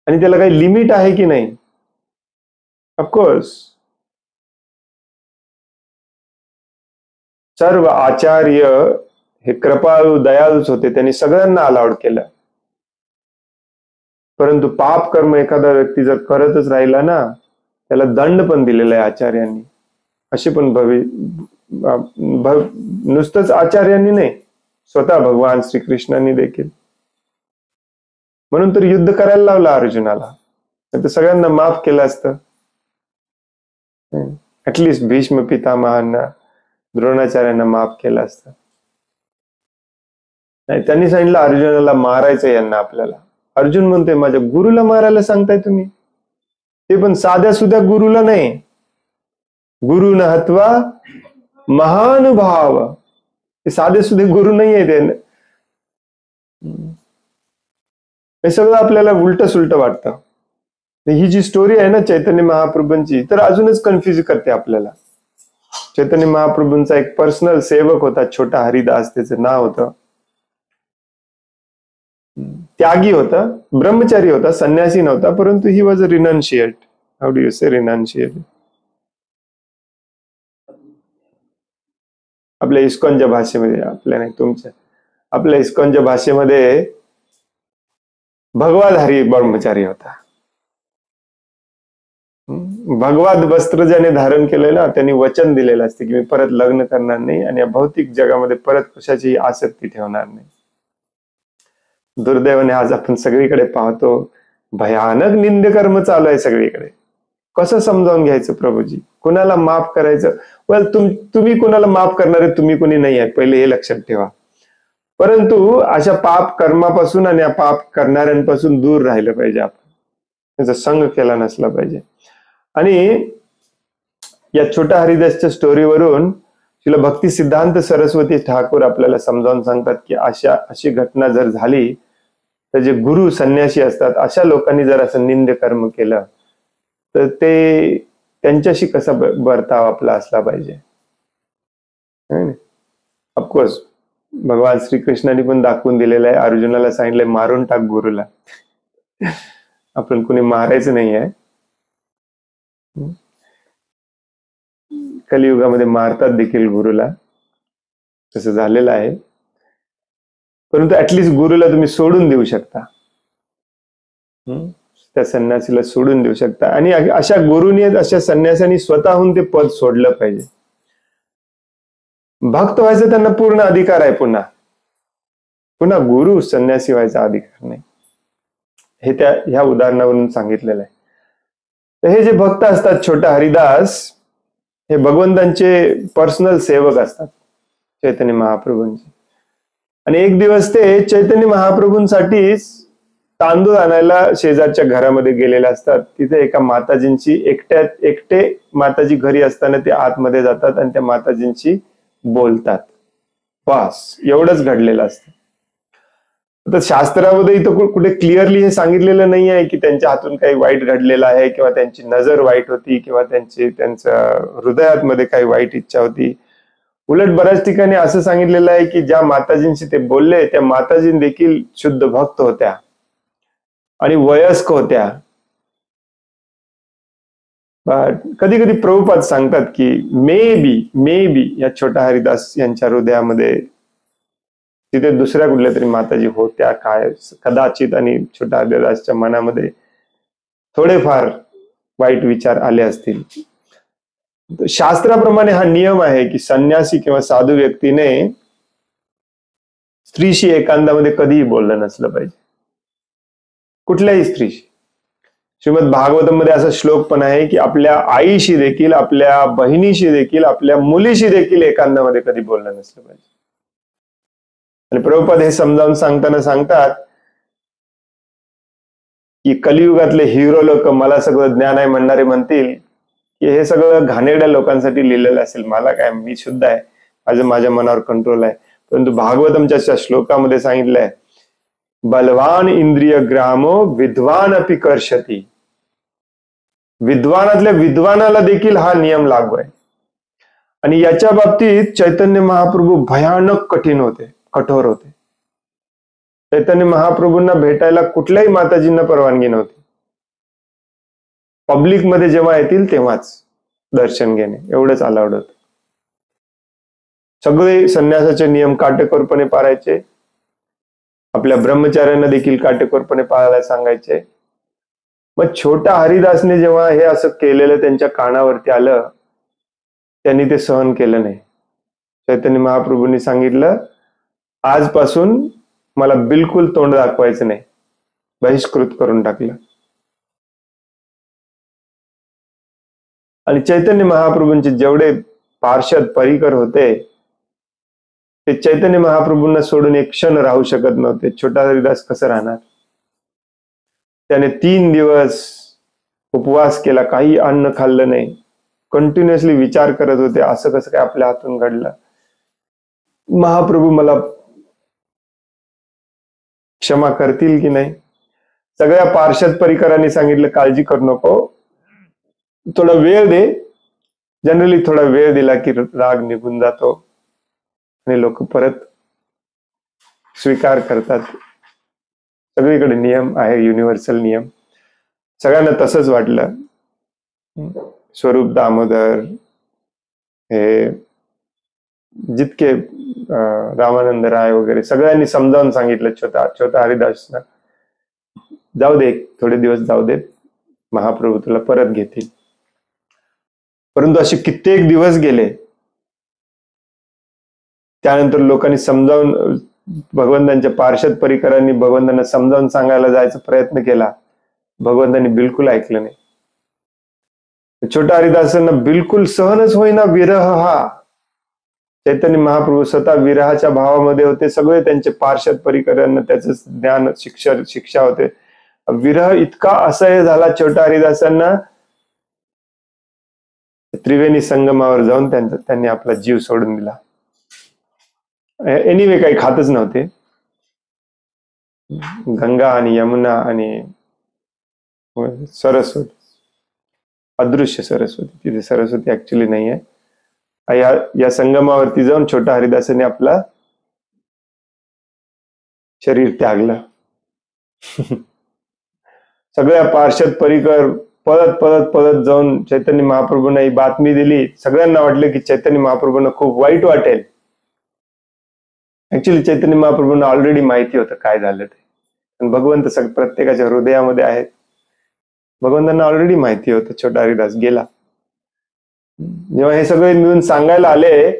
आणि त्याला काही लिमिट आहे की नाही? ऑफकोर्स सर्व आचार्य हे कृपाळू दयाळूच होते, त्यांनी सगळ्यांना अलाउड केलं. परंतु पाप कर्म एखादा व्यक्ती जर करतच राहिला ना, त्याला दंड पण दिलेला आहे आचार्यांनी. असे पण नुसतंच आचार्यांनी नाही, स्वतः भगवान श्रीकृष्णांनी देखील. म्हणून तर युद्ध करायला लावलं अर्जुनाला, तर सगळ्यांना माफ केलं असतं. ऍटलिस्ट भीष्म पितामहांना, द्रोणाचार्यांना माफ केलं असतं. नाही, त्यांनी सांगितलं अर्जुनाला मारायचं यांना आपल्याला. अर्जुन म्हणते माझ्या गुरुला मारायला सांगताय तुम्ही, ते पण साध्या सुद्धा गुरुला नाही. गुरु न हत्वा महानुभाव, हे साधे सुधे गुरु नाही आहे ते. हे सगळं आपल्याला उलट सुलट वाटतं. ही जी स्टोरी आहे ना चैतन्य महाप्रभूंची, तर अजूनच कन्फ्युज करते आपल्याला. चैतन्य महाप्रभूंचा एक पर्सनल सेवक होता, छोटा हरिदास त्याचं नाव होतं. त्यागी होता, ब्रह्मचारी होता, संन्यासी नव्हता, परंतु he was a renunciate. How do you say renunciate? आपल्या इस्कॉनच्या भाषेमध्ये, आपल्या नाही तुमच्या, आपल्या इस्कॉनच्या भाषेमध्ये भगवाधारी ब्रह्मचारी होता. भगवत वस्त्र ज्याने धारण केलंय ना, त्यांनी वचन दिलेलं असते की मी परत लग्न करणार नाही आणि या भौतिक जगामध्ये परत कशाची आसक्ती ठेवणार नाही. दुर्दैवाने आज आपण सगळीकडे पाहतो भयानक निंदकर्म चालू आहे सगळीकडे. कसं समजावून घ्यायचं प्रभूजी, कुणाला माफ करायचं? वेल, तुम्ही कुणाला माफ करणारे तुम्ही कुणी नाही आहे, पहिले हे लक्षात ठेवा. परंतु अशा पाप कर्मापासून आणि पाप करणाऱ्यांपासून दूर राहिलं पाहिजे, आपण त्याचा संग केला नसला पाहिजे. आणि या छोट्या हरिदासच्या स्टोरीवरून तिला भक्ती सिद्धांत सरस्वती ठाकूर आपल्याला समजावून सांगतात की अशी घटना जर झाली तर जे गुरु संन्यासी असतात अशा लोकांनी जर असं निंद कर्म केलं तर ते त्यांच्याशी कसा बर्ताव आपला असला पाहिजे. ऑफकोर्स भगवान श्रीकृष्णाने पण दाखवून दिलेलं आहे, अर्जुनाला सांगितलंय मारून टाक गुरुला. आपण कुणी मारायचं नाही आहे. कलियुगामध्ये मारतात देखील गुरुला, तसं झालेलं आहे. परंतु ऍटलिस्ट गुरुला तुम्ही सोडून देऊ शकता, त्या संन्यासीला सोडून देऊ शकता. आणि अशा गुरुनी अशा संन्यासांनी स्वतःहून ते पद सोडलं पाहिजे. भक्त व्हायचा त्यांना पूर्ण अधिकार आहे, पुन्हा गुरु संन्यासी व्हायचा अधिकार नाही. हे ह्या उदाहरणावरून सांगितलेलं आहे. तर हे जे भक्त असतात छोटा हरिदास, हे भगवंतांचे पर्सनल सेवक असतात चैतन्य महाप्रभूंचे. आणि एक दिवस ते चैतन्य महाप्रभूंसाठीच तांदूळ आणायला शेजारच्या घरामध्ये गेलेले असतात. तिथे एका माताजींची एकटे माताजी घरी असताना ते आतमध्ये जातात आणि त्या माताजींशी बोलतात. बस एवढंच घडलेलं असतं. तर शास्त्रामध्ये इथं कुठे क्लिअरली हे सांगितलेलं नाही आहे की त्यांच्या हातून काही वाईट घडलेलं आहे किंवा त्यांची नजर वाईट होती किंवा त्यांच्या हृदयात मध्ये काही वाईट इच्छा होती. उलट बऱ्याच ठिकाणी असं सांगितलेलं आहे की ज्या माताजींशी ते बोलले त्या माताजी देखील शुद्ध भक्त होत्या आणि वयस्क होत्या. कधी कधी प्रभुपाद सांगतात की मे बी या छोटा हरिदास यांच्या हृदयामध्ये तिथे दुसऱ्या कुठल्या तरी माताजी होत्या काय कदाचित, आणि छोटा हरिदासच्या मनामध्ये थोडेफार वाईट विचार आले असतील. शास्त्राप्रमाणे हा नियम आहे की संन्यासी किंवा साधू व्यक्तीने स्त्रीशी एकांतामध्ये कधीही बोललं नसलं पाहिजे, कुठल्याही स्त्रीशी. श्रीमद भागवतम मध्ये असा श्लोक पण आहे की आपल्या आईशी देखील, आपल्या बहिणीशी देखील, आपल्या मुलीशी देखील एकांतामध्ये कधी बोललं नसलं पाहिजे. आणि प्रभुपाद हे समजावून सांगताना सांगतात की कलियुगातले हिरो लोक मला सगळं ज्ञान आहे म्हणणारे म्हणतील की हे सगळं घाणेरड्या लोकांसाठी लिहिलेलं असेल, मला काय, मी शुद्ध आहे, माझ्या मनावर कंट्रोल आहे. परंतु भागवतमच्या श्लोकामध्ये सांगितलंय बलवान इंद्रिय ग्रामो विद्वान अपि कर्षति. विद्वानातल्या विद्वानाला देखील हा नियम लागू आहे. आणि याच्या बाबतीत चैतन्य महाप्रभू भयानक कठोर होते. चैतन्य महाप्रभूंना भेटायला कुठल्याही माताजींना परवानगी नव्हती. पब्लिक मध्ये जेव्हा येतील तेव्हाच दर्शन घेणे एवढंच अलाउड होतं. सगळे संन्यासाचे नियम काटेकोरपणे पाळायचे, आपल्या ब्रह्मचार्यांना देखील काटेकोरपणे पाळायला सांगायचे. मग छोटा हरिदासने जेव्हा हे असं केलेलं त्यांच्या कानावरती आलं, त्यांनी ते सहन केलं नाही. चैतन्य महाप्रभूंनी सांगितलं आजपासून मला बिलकुल तोंड दाखवायचं नाही, बहिष्कृत करून टाकलं. आणि चैतन्य महाप्रभूंचे जेवढे पार्षद परिकर होते ते चैतन्य महाप्रभूंना सोडून एक क्षण राहू शकत नव्हते. छोटा हरिदास कसं राहणार? त्याने 3 दिवस उपवास केला, काही अन्न खाल्लं नाही, कंटिन्युअसली विचार करत होते असं कसं काय आपल्या हातून घडलं, महाप्रभू मला क्षमा करतील की नाही. सगळ्या पार्षद परिकरांनी सांगितलं काळजी करू नको, थोडा वेळ दे. जनरली थोडा वेळ दिला की राग निघून जातो आणि लोक परत स्वीकार करतात. सगळीकडे नियम आहे, युनिव्हर्सल नियम. सगळ्यांना तसंच वाटलं. स्वरूप दामोदर, हे जितके रामानंद राय वगैरे सगळ्यांनी समजावून सांगितलं छोटा हरिदासना, जाऊ दे, थोडे दिवस जाऊ दे, महाप्रभू तुला परत घेतील. परंतु असे कित्येक दिवस गेले. त्यानंतर लोकांनी समजावून भगवंतांच्या पार्षद परिकरांनी भगवंतांना समजावून सांगायला जायचा प्रयत्न केला, भगवंतांनी बिलकुल ऐकलं नाही. छोटा हरिदासांना बिलकुल सहनच होईना विरह हा. चैतन्य महाप्रभू स्वतः विरहाच्या भावामध्ये होते, सगळे त्यांचे पार्षद परिकरांना त्याच ज्ञान शिक्षा होते. विरह इतका असह्य झाला छोटा हरिदासांना, त्रिवेणी संगमावर जाऊन त्यांनी आपला जीव सोडून दिला. एनिवे काही खातच नव्हते. गंगा आणि यमुना आणि सरस्वती, अदृश्य सरस्वती, तिथे सरस्वती ऍक्च्युली नाही आहे, या संगमावरती जाऊन छोटा हरिदासाने आपला शरीर त्यागलं. सगळ्या पार्षद परिकर पळत जाऊन चैतन्य महाप्रभूंना ही बातमी दिली. सगळ्यांना वाटलं की चैतन्य महाप्रभूंना खूप वाईट वाटेल. ऍक्च्युली चैतन्य महाप्रभूंना ऑलरेडी माहिती होतं काय झालं ते, पण भगवंत प्रत्येकाच्या हृदयामध्ये आहेत. भगवंतांना ऑलरेडी माहिती होतं छोटा हरिदास गेला. जेव्हा हे सगळे मिळून सांगायला आले,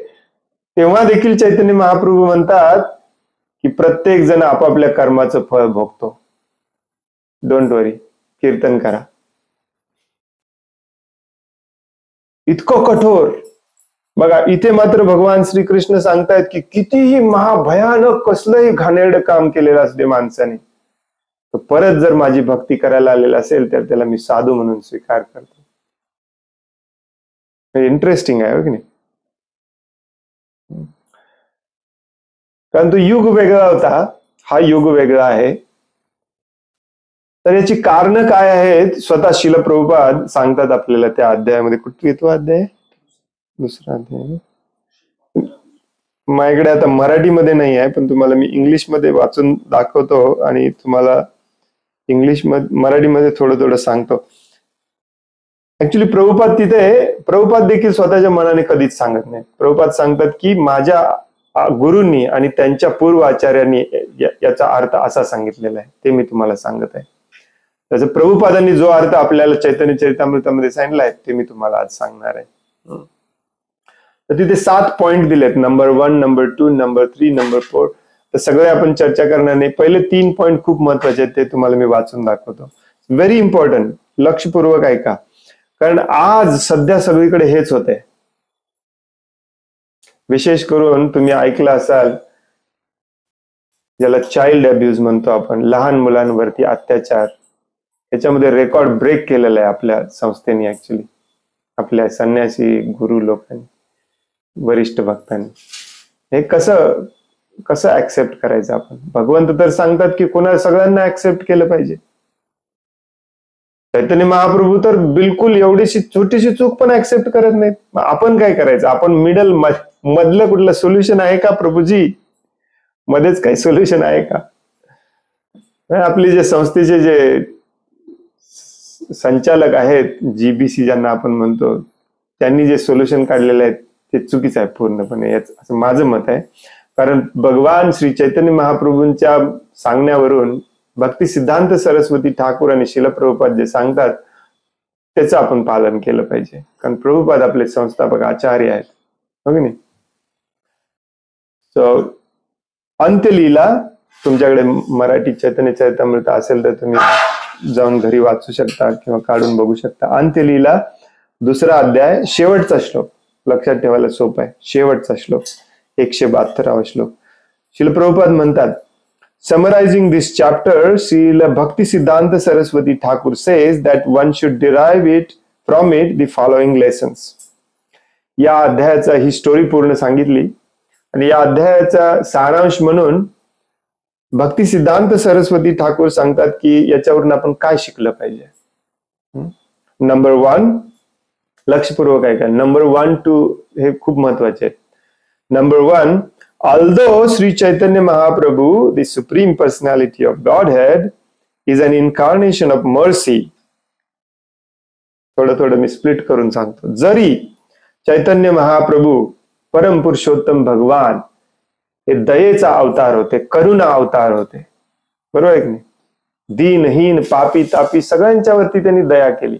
तेव्हा देखील चैतन्य महाप्रभू म्हणतात की प्रत्येक जण आपापल्या कर्माचं फळ भोगतो, डोंट वरी, कीर्तन करा. इतकं कठोर. बघा, इथे मात्र भगवान श्रीकृष्ण सांगतायत की कितीही महाभयानक कसलंही घाणेरडं काम केलेलं असते माणसाने, तर परत जर माझी भक्ती करायला आलेला असेल तर त्याला मी साधू म्हणून स्वीकार करतो. इंटरेस्टिंग आहे हो की नाही? कारण तो युग वेगळा होता, हा युग वेगळा आहे. तर याची कारण काय आहेत स्वतः शिल प्रभुपाद सांगतात आपल्याला त्या अध्यायामध्ये. कुठली तो अध्याय? दुसरा अध्याय. माझ्याकडे आता मराठीमध्ये नाही आहे, पण तुम्हाला मी इंग्लिशमध्ये वाचून दाखवतो आणि तुम्हाला मराठीमध्ये थोडं सांगतो. ऍक्च्युली प्रभुपाद देखील स्वतःच्या मनाने कधीच सांगत नाही. प्रभुपाद सांगतात की माझ्या गुरूंनी आणि त्यांच्या पूर्व आचार्यांनी याचा अर्थ असा सांगितलेला आहे, ते मी तुम्हाला सांगत आहे. त्याचा प्रभुपादांनी जो अर्थ आपल्याला चैतन्य चरितामृतामध्ये सांगितला आहे ते मी तुम्हाला आज सांगणार आहे. तर तिथे 7 पॉइंट दिलेत, नंबर 1, नंबर 2, नंबर 3, नंबर 4. तर सगळे आपण चर्चा करणार नाही. पहिले 3 पॉइंट खूप महत्वाचे आहेत, ते तुम्हाला मी वाचून दाखवतो. व्हेरी इम्पॉर्टंट, लक्षपूर्वक ऐका, कारण आज सध्या सगळीकडे हेच होतंय. विशेष करून तुम्ही ऐकलं असाल ज्याला चाइल्ड अब्यूज म्हणतो आपण, लहान मुलांवरती अत्याचार. याच्यामध्ये रेकॉर्ड ब्रेक केलेला आहे आपल्या संस्थेने, ऍक्च्युली आपल्या संन्यासी गुरु लोकांनी, वरिष्ठ भक्तांनी. हे कसं ऍक्सेप्ट करायचं आपण? भगवंत तर सांगतात की कोणा सगळ्यांना ऍक्सेप्ट केलं पाहिजे. चैतन्य महाप्रभू तर बिलकुल एवढीशी छोटीशी चूक पण ऍक्सेप्ट करत नाहीत. आपण काय करायचं? आपण मधलं कुठलं सोल्युशन आहे का प्रभूजी? मध्येच काही सोल्युशन आहे का? आपली जे संस्थेचे जे संचालक आहेत, जीबीसी ज्यांना आपण म्हणतो, त्यांनी जे सोल्युशन काढलेले आहेत ते चुकीचं आहे पूर्णपणे, असं माझं मत आहे. कारण भगवान श्री चैतन्य महाप्रभूंच्या सांगण्यावरून भक्ती सिद्धांत सरस्वती ठाकूर आणि शिल प्रभुपाद जे सांगतात त्याचं आपण पालन केलं पाहिजे. कारण प्रभुपाद आपले संस्थापक आचार्य आहेत, हो की नाही? सो अंत्यलीला, तुमच्याकडे मराठी चैतन्य चरितामृत असेल तर तुम्ही जाऊन घरी वाचू शकता किंवा काढून बघू शकता. अंत्यलीला 2रा अध्याय, शेवटचा श्लोक. लक्षात ठेवायला सोपं आहे, शेवटचा श्लोक, 172वा श्लोक. शिल प्रभुपाद म्हणतात, summarizing this chapter, Srila Bhakti Siddhanta Saraswati Thakur says that one should derive from it the following lessons. या अध्यायाचा ही स्टोरी पूर्ण सांगितली आणि या अध्यायाचा सारांश म्हणून भक्ती सिद्धांत सरस्वती ठाकूर सांगतात की याच्यावरून आपण काय शिकलं पाहिजे. नंबर 1, लक्षपूर्वक ऐका, नंबर 1 2 हे खूप महत्वाचे आहेत. Number 1, although Sri Chaitanya Mahaprabhu, the Supreme Personality of Godhead, is an incarnation of mercy. थोडं मी स्प्लिट करून सांगतो. जरी चैतन्य महाप्रभू परम पुरुषोत्तम भगवान हे दयेचा अवतार होते, करुणा अवतार होते, बरोबर आहे की नाही? दीनहीन पापी तापी सगळ्यांच्यावरती त्यांनी दया केली.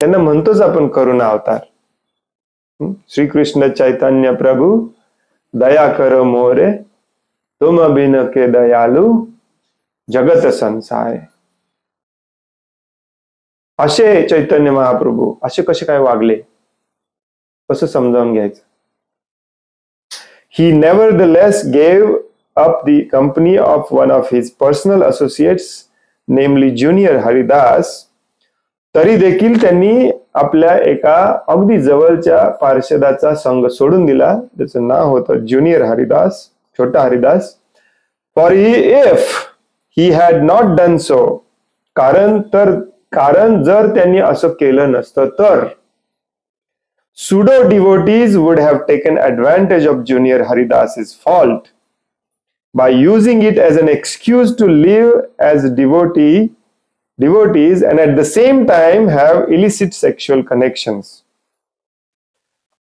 त्यांना म्हणतोच आपण करुणा अवतार. श्रीकृष्ण चैतन्य प्रभू दया करो मोरे तुम बिन के दयालु जगत संसार. असे चैतन्य महाप्रभू असे कसे काय वागले, कसं समजावून घ्यायचं. He nevertheless gave up the company of one of his personal associates, namely Junior Haridas. तरी देखील त्यांनी आपल्या एका अगदी जवळच्या पार्षदाचा संघ सोडून दिला, त्याचं नाव होतं ज्युनियर हरिदास, छोटा Haridas. For if he had not done so, कारण जर त्यांनी असं केलं नसतं तर pseudo devotees would have taken advantage of Junior Haridas's fault by using it as an excuse to live as devotees and at the same time have illicit sexual connections.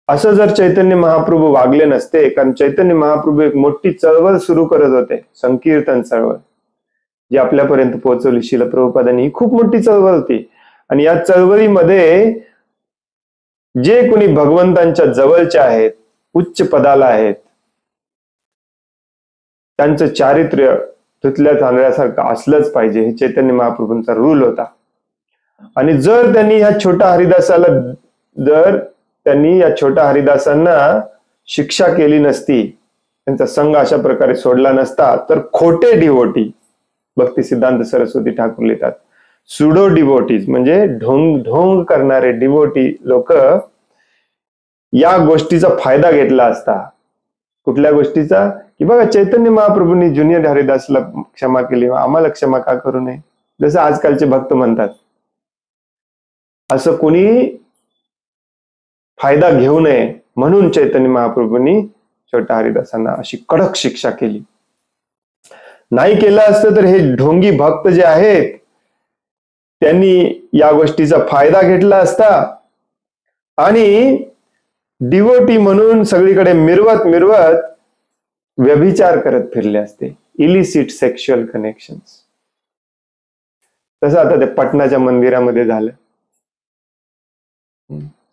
असं जर चैतन्य महाप्रभू वागले नसते, कारण चैतन्य महाप्रभू एक मोठी चळवळ सुरू करत होते, संकीर्तन चळवळ, जी आपल्यापर्यंत पोहोचवली श्रील प्रभुपादांनी. ही खूप मोठी चळवळ होती आणि या चळवळीमध्ये जे कोणी भगवंतांच्या जवळचे आहेत, उच्च पदाला आहेत, त्यांचं चारित्र्य धुतल्या तांदळासारखं असलंच पाहिजे, हे चैतन्य महाप्रभूंचा रूल होता. आणि जर त्यांनी या छोट्या हरिदासांना शिक्षा केली नसती, त्यांचा संघ अशा प्रकारे सोडला नसता, तर खोटे डिवोटी, भक्ती सिद्धांत सरस्वती ठाकूर लिहितात, सुडो डिवोटीज म्हणजे ढोंग करणारे डिवोटी लोक या गोष्टीचा फायदा घेतला असता. कुठल्या गोष्टीचा? की बघा चैतन्य महाप्रभूंनी ज्युनियर हरिदासला क्षमा केली, आम्हाला क्षमा का करू नये, जसं आजकालचे भक्त म्हणतात. असं कोणी फायदा घेऊ नये म्हणून चैतन्य महाप्रभूंनी छोट्या हरिदासांना अशी कडक शिक्षा केली. नाही केलं असतं तर हे ढोंगी भक्त जे आहेत त्यांनी या गोष्टीचा फायदा घेतला असता आणि डिवोटी म्हणून सगळीकडे मिरवत व्यभिचार करत फिरले असते, इलिसिट सेक्शुअल कनेक्शन्स. तसं आता ते पटनाच्या मंदिरामध्ये झालं.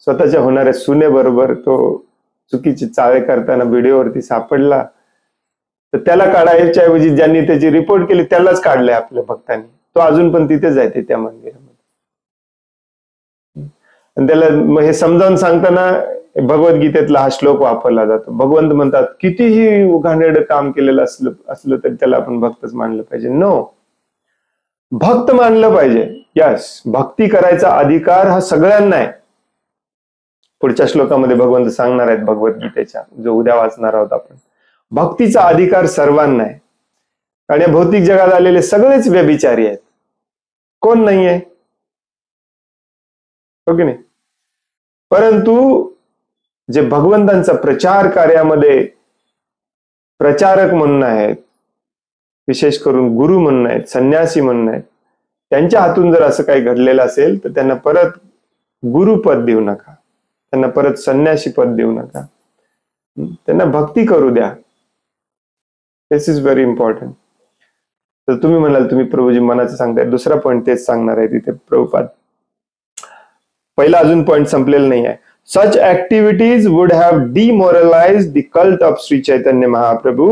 स्वतःच्या होणाऱ्या सुनेबरोबर तो चुकीचे चाळे करताना व्हिडिओवरती सापडला, तर त्याला काढायच्या ऐवजी ज्यांनी त्याची रिपोर्ट केली त्यालाच काढलंय आपल्या भक्तांनी. तो अजून पण तिथेच आहे त्या मंदिरामध्ये. आणि त्याला हे समजावून सांगताना भगवद्गीतेतला हा श्लोक वापरला जातो. भगवंत म्हणतात कितीही घाणेरडं काम केलेलं असलं तरी त्याला आपण भक्तच मानलं पाहिजे. नो, भक्त मानलं पाहिजे. यस, भक्ती करायचा अधिकार हा सगळ्यांना आहे. पुढच्या श्लोकामध्ये भगवंत सांगणार आहेत भगवद्गीतेच्या, जो उद्या वाचणार आहोत आपण. भक्तीचा अधिकार सर्वांना आहे. आणि भौतिक जगात आलेले सगळेच व्यभिचारी आहेत, कोण नाहीये, हो की नाही? परंतु जे भगवंतांचा प्रचार कार्यामध्ये प्रचारक म्हणून आहेत, विशेष करून गुरु म्हणून आहेत, संन्यासी म्हणून आहेत, त्यांच्या हातून जर असं काही घडलेलं असेल तर त्यांना परत गुरुपद देऊ नका, त्यांना परत संन्यासी पद देऊ नका, त्यांना भक्ती करू द्या. दिस इज व्हेरी इम्पॉर्टंट. तर तुम्ही म्हणाल तुम्ही प्रभूजी मनाचं सांगताय, दुसरा पॉईंट तेच सांगणार आहे तिथे प्रभुपाद. पहिला अजून पॉईंट संपलेला नाही आहे. Such activities would have demoralized the cult of Sri Chaitanya Mahaprabhu,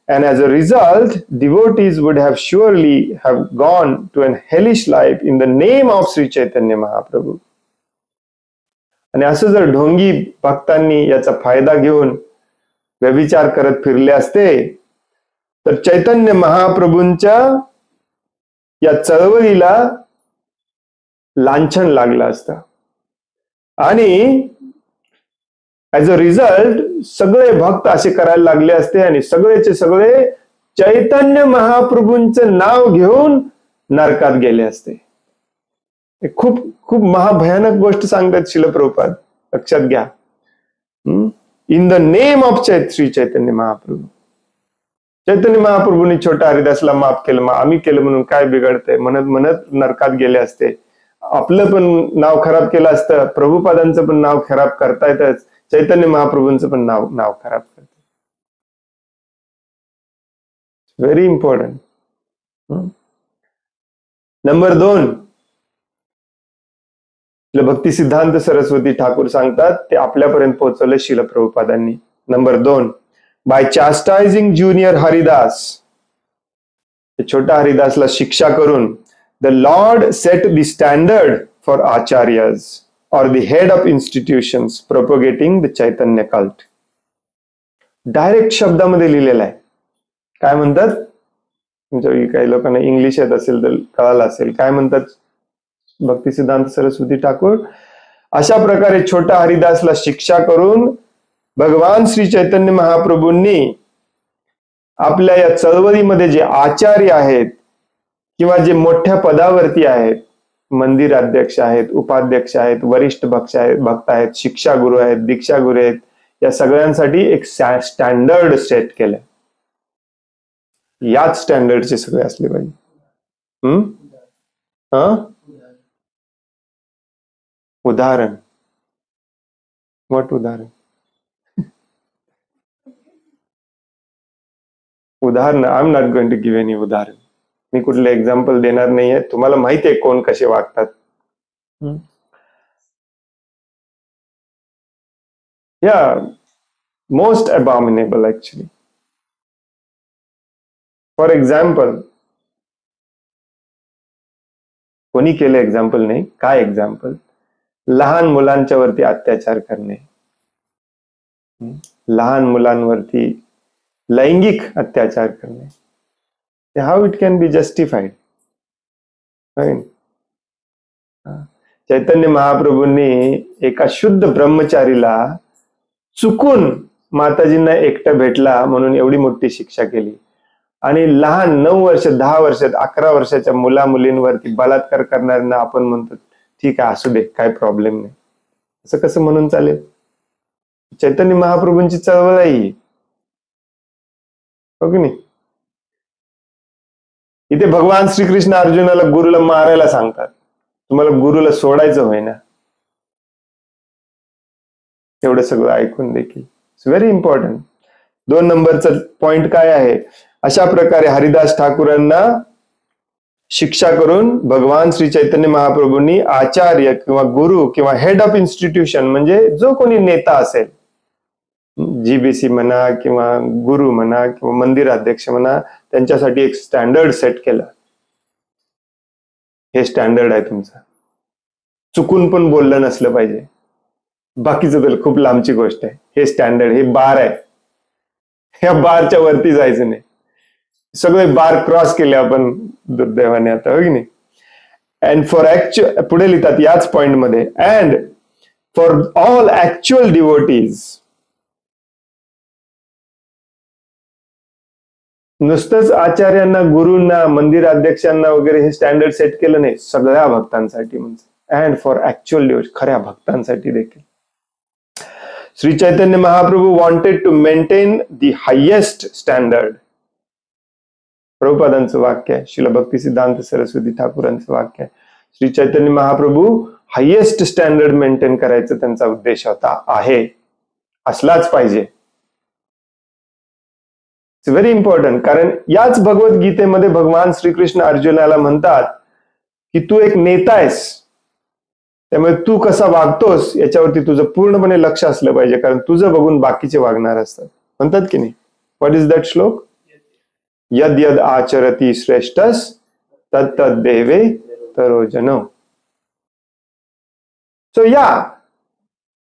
and as a result, devotees would have surely have gone to an hellish life in the name of Sri Chaitanya Mahaprabhu. आणि असं जर ढोंगी भक्तांनी याचा फायदा घेऊन व्यभिचार करत फिरले असते तर चैतन्य महाप्रभूंच्या या चळवळीला लांछन लागलं असतं. आणि ऍज अ रिझल्ट सगळे भक्त असे करायला लागले असते आणि सगळेचे सगळे चैतन्य महाप्रभूंचं नाव घेऊन नरकात गेले असते. खूप खूप महाभयानक गोष्ट सांगतात श्रील प्रभुपाद, लक्षात घ्या. In the name of Shri Chaitanya Mahaprabhu. Chaitanya महाप्रभूंनी छोट्या हरिदासला माफ केलं, मग आम्ही केलं म्हणून काय बिघडतंय म्हणत नरकात गेले असते. आपलं पण नाव खराब केलं असतं, प्रभुपादांचं पण नाव खराब करतायतच, चैतन्य महाप्रभूंचं पण नाव खराब करतात. Very important. नंबर 2, भक्ती सिद्धांत सरस्वती ठाकूर सांगतात ते आपल्यापर्यंत पोहोचवले श्रील प्रभुपादांनी. Number 2, by chastising junior Haridas, छोटा हरिदासला शिक्षा करून, the lord set the standard for acharyas और the head of institutions propagating the Chaitanya cult. Direct शब्दामध्ये लिहिलेला आहे. काय म्हणतात, तुमच्या काही लोकांना इंग्लिश येत असेल तर कळालं असेल, काय म्हणतात भक्तिसिद्धांत सरस्वती ठाकूर, अशा प्रकारे छोटा हरिदासला शिक्षा करून भगवान श्री चैतन्य महाप्रभूंनी आपल्या या चळवळीमध्ये जे आचार्य आहेत किंवा जे मोठ्या पदावरती आहेत, मंदिर अध्यक्ष आहेत, उपाध्यक्ष आहेत, वरिष्ठ भक्त आहेत, शिक्षा गुरु आहेत, दीक्षा गुरु आहेत, या सगळ्यांसाठी एक स्टँडर्ड सेट केलंय. याच स्टँडर्डचे सगळे असले पाहिजे. उदाहरण, व्हॉट उदाहरण? उदाहरण, I am not going to give any उदाहरण. मी कुठलं एक्झाम्पल देणार नाहीये. तुम्हाला माहिती आहे कोण कसे वागतात. या मोस्ट अबॉमिनेबल ऍक्च्युली. फॉर एक्झाम्पल, कोणी केलं एक्झाम्पल नाही, काय एक्झाम्पल? लहान मुलांच्या वरती अत्याचार करणे, लहान मुलांवरती लैंगिक अत्याचार करणे, how it can be justified? Chaitanya महाप्रभूंनी एका शुद्ध ब्रह्मचारीला चुकून माताजींना एकटं भेटला म्हणून एवढी मोठी शिक्षा केली, आणि लहान 9 वर्ष 10 वर्ष 11 वर्षाच्या मुला मुलींवरती बलात्कार करणाऱ्यांना आपण म्हणतो ठीक आहे असू दे, काय प्रॉब्लेम नाही. असं कसं म्हणून चालेल? चैतन्य महाप्रभूंची चळवळ आहे, हो की नाही? इथे भगवान श्रीकृष्ण अर्जुनाला गुरुला मारायला सांगतात, तुम्हाला गुरुला सोडायचं होय ना. एवढं सगळं ऐकून देखील इट्स व्हेरी इम्पॉर्टंट. 2 नंबरचा पॉइंट काय आहे? अशा प्रकारे हरिदास ठाकूरांना शिक्षा करून भगवान श्री चैतन्य महाप्रभूंनी आचार्य किंवा गुरु किंवा हेड ऑफ इन्स्टिट्यूशन, म्हणजे जो कोणी नेता असेल, जीबीसी म्हणा किंवा गुरु म्हणा किंवा मंदिर अध्यक्ष म्हणा, त्यांच्यासाठी एक स्टँडर्ड सेट केलं. हे स्टँडर्ड आहे तुमचं. चुकून पण बोललं नसलं पाहिजे. बाकीचं तर खूप लांबची गोष्ट आहे. हे स्टँडर्ड, हे बार आहे. ह्या बारच्या वरती जायचं नाही. सगळे बार क्रॉस केले आपण दुर्दैवाने आता, हो की नाही? अँड फॉर ऍक्च्युअल, पुढे लिहितात याच पॉइंट मध्ये, and for all actual devotees. नुसतंच आचार्यांना, गुरूंना, मंदिर अध्यक्षांना वगैरे हे स्टँडर्ड सेट केलं नाही, सगळ्या भक्तांसाठी. म्हणजे अँड फॉर ऍक्च्युअल डिवोटीज, खऱ्या भक्तांसाठी देखील. Shri Chaitanya Mahaprabhu wanted to maintain the highest standard. प्रभुपादांचं वाक्य आहे, श्रील भक्ती सिद्धांत सरस्वती ठाकूरांचं वाक्य आहे. Shri Chaitanya Mahaprabhu highest standard maintain करायचा त्यांचा उद्देश होता, आहे, असलाच पाहिजे. It's very important. कारण याच भगवद्गीतेमध्ये भगवान श्रीकृष्ण अर्जुनाला म्हणतात की तू एक नेता आहेस, त्यामुळे तू कसा वागतोस याच्यावरती तुझं पूर्णपणे लक्ष असलं पाहिजे, कारण तुझं बघून बाकीचे वागणार असतात. म्हणतात की नाही? व्हॉट इज दॅट श्लोक? यद यद आचरती श्रेष्ठस तत् देवे तरोजनो. सो या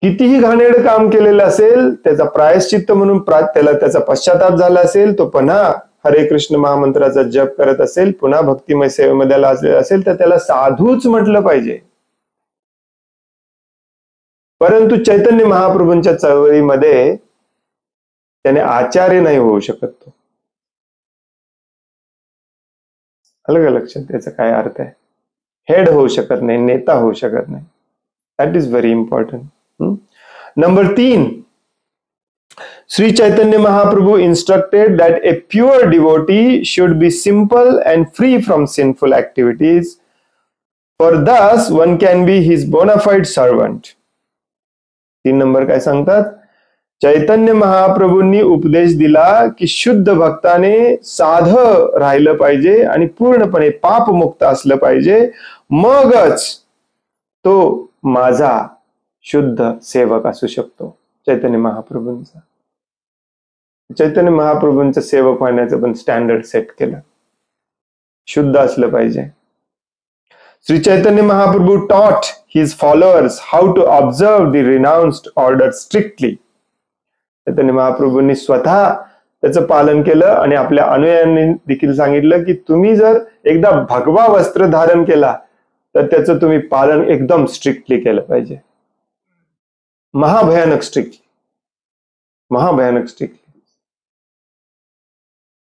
कितीही घाणेरडं काम केलेलं असेल, त्याचा प्रायश्चित्त म्हणून त्याला त्याचा पश्चाताप झाला असेल, तो पुन्हा हरे कृष्ण महामंत्राचा जप करत असेल, पुन्हा भक्तिमय सेवेमध्ये असलेला असेल, तर त्याला साधूच म्हटलं पाहिजे. परंतु चैतन्य महाप्रभूंच्या चळवळीमध्ये त्याने आचार्य नाही होऊ शकत. तो अलग लक्षात, त्याचा काय अर्थ आहे? हेड होऊ शकत नाही, नेता होऊ शकत नाही. That is very important. Number 3, Sri Chaitanya Mahaprabhu instructed that a pure devotee should be simple and free from sinful activities, for thus one can be his bona fide servant. 3 number काय सांगतात? चैतन्य महाप्रभूंनी उपदेश दिला की शुद्ध भक्ताने साधं राहिलं पाहिजे आणि पूर्णपणे पापमुक्त असलं पाहिजे, मगच तो माझा शुद्ध सेवक असू शकतो, चैतन्य महाप्रभूंचा. चैतन्य महाप्रभूंचं सेवक होण्याचं पण स्टँडर्ड सेट केलं, शुद्ध असलं पाहिजे. Shri Chaitanya Mahaprabhu taught his followers how to observe the renounced order strictly. चैतन्य महाप्रभूंनी स्वतः त्याचं पालन केलं आणि आपल्या अनुयायांनी देखील सांगितलं की तुम्ही जर एकदा भगवा वस्त्र धारण केला तर त्याचं तुम्ही पालन एकदम स्ट्रिक्टली केलं पाहिजे. महाभयानक स्ट्रिक्टली, महाभयानक स्ट्रिक्टली.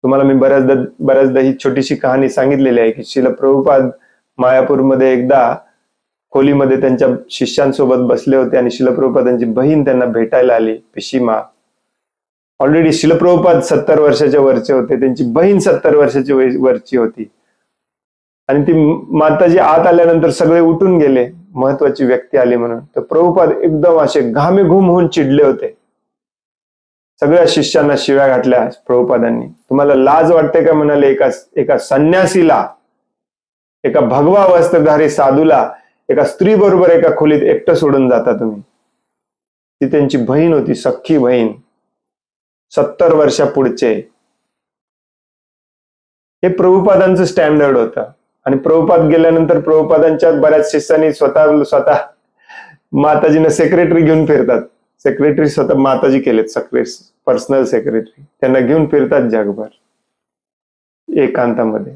तुम्हाला मी बऱ्याचदा ही छोटीशी कहाणी सांगितलेली आहे की श्रील प्रभुपाद मायापूरमध्ये एकदा खोलीमध्ये त्यांच्या शिष्यांसोबत बसले होते आणि श्रील प्रभुपादांची बहीण त्यांना भेटायला आली, पिशिमा. ऑलरेडी श्रील प्रभुपाद 70 वर्षाच्या वरचे होते, त्यांची बहीण 70 वर्षाची वरची होती. आणि ती माताजी आत आल्यानंतर सगळे उठून गेले, महत्वाची व्यक्ती आली म्हणून. तर प्रभुपाद एकदम असे घामेघूम होऊन चिडले होते. सगळ्या शिष्यांना शिव्या घातल्या प्रभुपादांनी. तुम्हाला लाज वाटते का म्हणाले, एका संन्यासीला, एका भगवा वस्त्रधारी साधूला एका स्त्री बरोबर एका खोलीत एकटं सोडून जाता तुम्ही. ती त्यांची बहीण होती, सख्खी बहीण, 70 वर्षापुढचे. हे प्रभुपादांचं स्टँडर्ड होतं. आणि प्रभुपाद गेल्यानंतर प्रभुपादांच्या बऱ्याच शिष्यांनी स्वतः माताजींना सेक्रेटरी घेऊन फिरतात. सेक्रेटरी स्वतः माताजी केलेत, पर्सनल सेक्रेटरी. त्यांना घेऊन फिरतात जगभर एकांतामध्ये.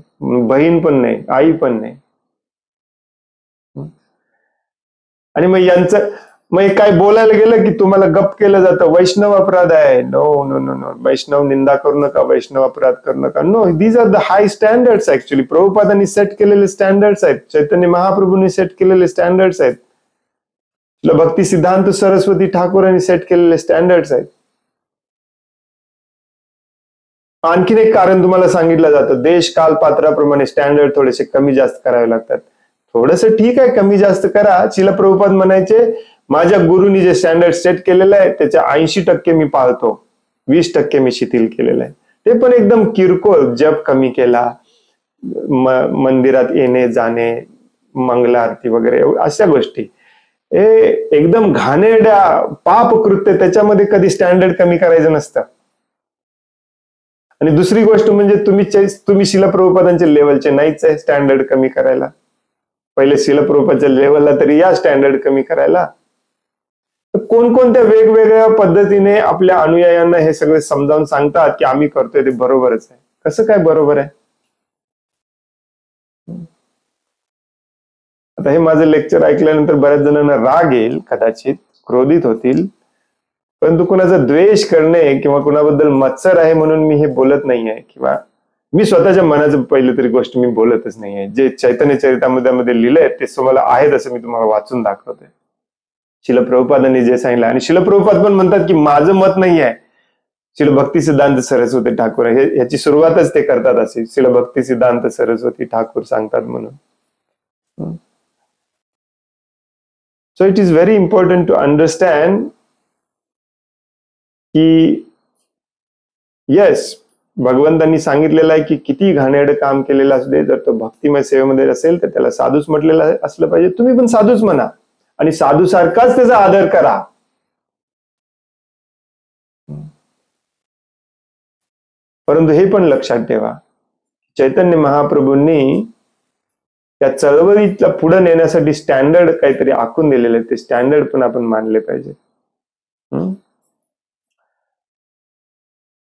बहीण पण नाही, आई पण नाही. आणि मग काय बोलायला गेलं की तुम्हाला गप केलं जातं, वैष्णव अपराध आहे. नो नो नो नो, वैष्णव निंदा करू नका, वैष्णव अपराध करू नका. No, these are the high standards. Actually प्रभुपादांनी सेट केलेले स्टँडर्ड्स आहेत, चैतन्य महाप्रभूंनी सेट केलेले स्टँडर्ड्स आहेत, भक्ती सिद्धांत सरस्वती ठाकूरांनी सेट केलेले स्टँडर्ड्स आहेत. आणखीन एक कारण तुम्हाला सांगितलं जातं, देश काल पात्राप्रमाणे स्टँडर्ड थोडेसे कमी जास्त करावे लागतात. थोडस ठीक आहे, कमी जास्त करा. श्रील प्रभुपाद म्हणायचे, माझ्या गुरुनी जे स्टँडर्ड सेट केलेलं आहे त्याच्या 80% मी पाळतो, 20% मी शिथिल केलेलं आहे. ते पण एकदम किरकोळ. जप कमी केला, मंदिरात येणे जाणे, मंगला आरती वगैरे अशा गोष्टी. एकदम घाणेरड्या पाप कृत्य, त्याच्यामध्ये कधी स्टँडर्ड कमी करायचं नसतं. आणि दुसरी गोष्ट म्हणजे तुम्ही श्रील प्रभुपादांच्या लेवलचे नाहीच आहे स्टँडर्ड कमी करायला. पहिले श्रील प्रभुपादाच्या लेवलला तरी या स्टँडर्ड कमी करायला. कोणकोणत्या वेगवेगळ्या पद्धतीने आपल्या अनुयायांना हे सगळे समजावून सांगतात की आम्ही करतोय ते बरोबरच आहे. कसं काय बरोबर आहे? आता हे माझं लेक्चर ऐकल्यानंतर बऱ्याच जणांना राग येईल, कदाचित क्रोधित होतील. परंतु कुणाचा द्वेष करणे किंवा कुणाबद्दल मत्सर आहे म्हणून मी हे बोलत नाहीये, किंवा मी स्वतःच्या मनाचं पहिली तरी गोष्ट मी बोलतच नाहीये. जे चैतन्य चरितामृतामध्ये लिहिलंय ते तुम्हाला आहेत असं मी तुम्हाला वाचून दाखवतोय. श्रील प्रभुपादांनी जे सांगितलं. आणि श्रील प्रभुपाद पण म्हणतात की माझं मत नाही आहे, श्रील भक्ती सिद्धांत सरस्वती ठाकूर, ह्याची सुरुवातच ते करतात असे, श्रील भक्ती सिद्धांत सरस्वती ठाकूर सांगतात म्हणून. So it is very important to understand की येस, भगवंतांनी सांगितलेलं आहे की किती घाणेरडं काम केलेलं असू दे, जर तो भक्तिमय सेवेमध्ये असेल तर त्याला साधूच म्हटलेलं असलं पाहिजे. तुम्ही पण साधूच म्हणा आणि साधू सारखाच त्याचा आदर करा. परंतु हे पण लक्षात ठेवा, चैतन्य महाप्रभूंनी त्या चळवळीतला पुढे नेण्यासाठी स्टँडर्ड काहीतरी आखून दिलेले, ते स्टँडर्ड पण आपण मानले पाहिजे.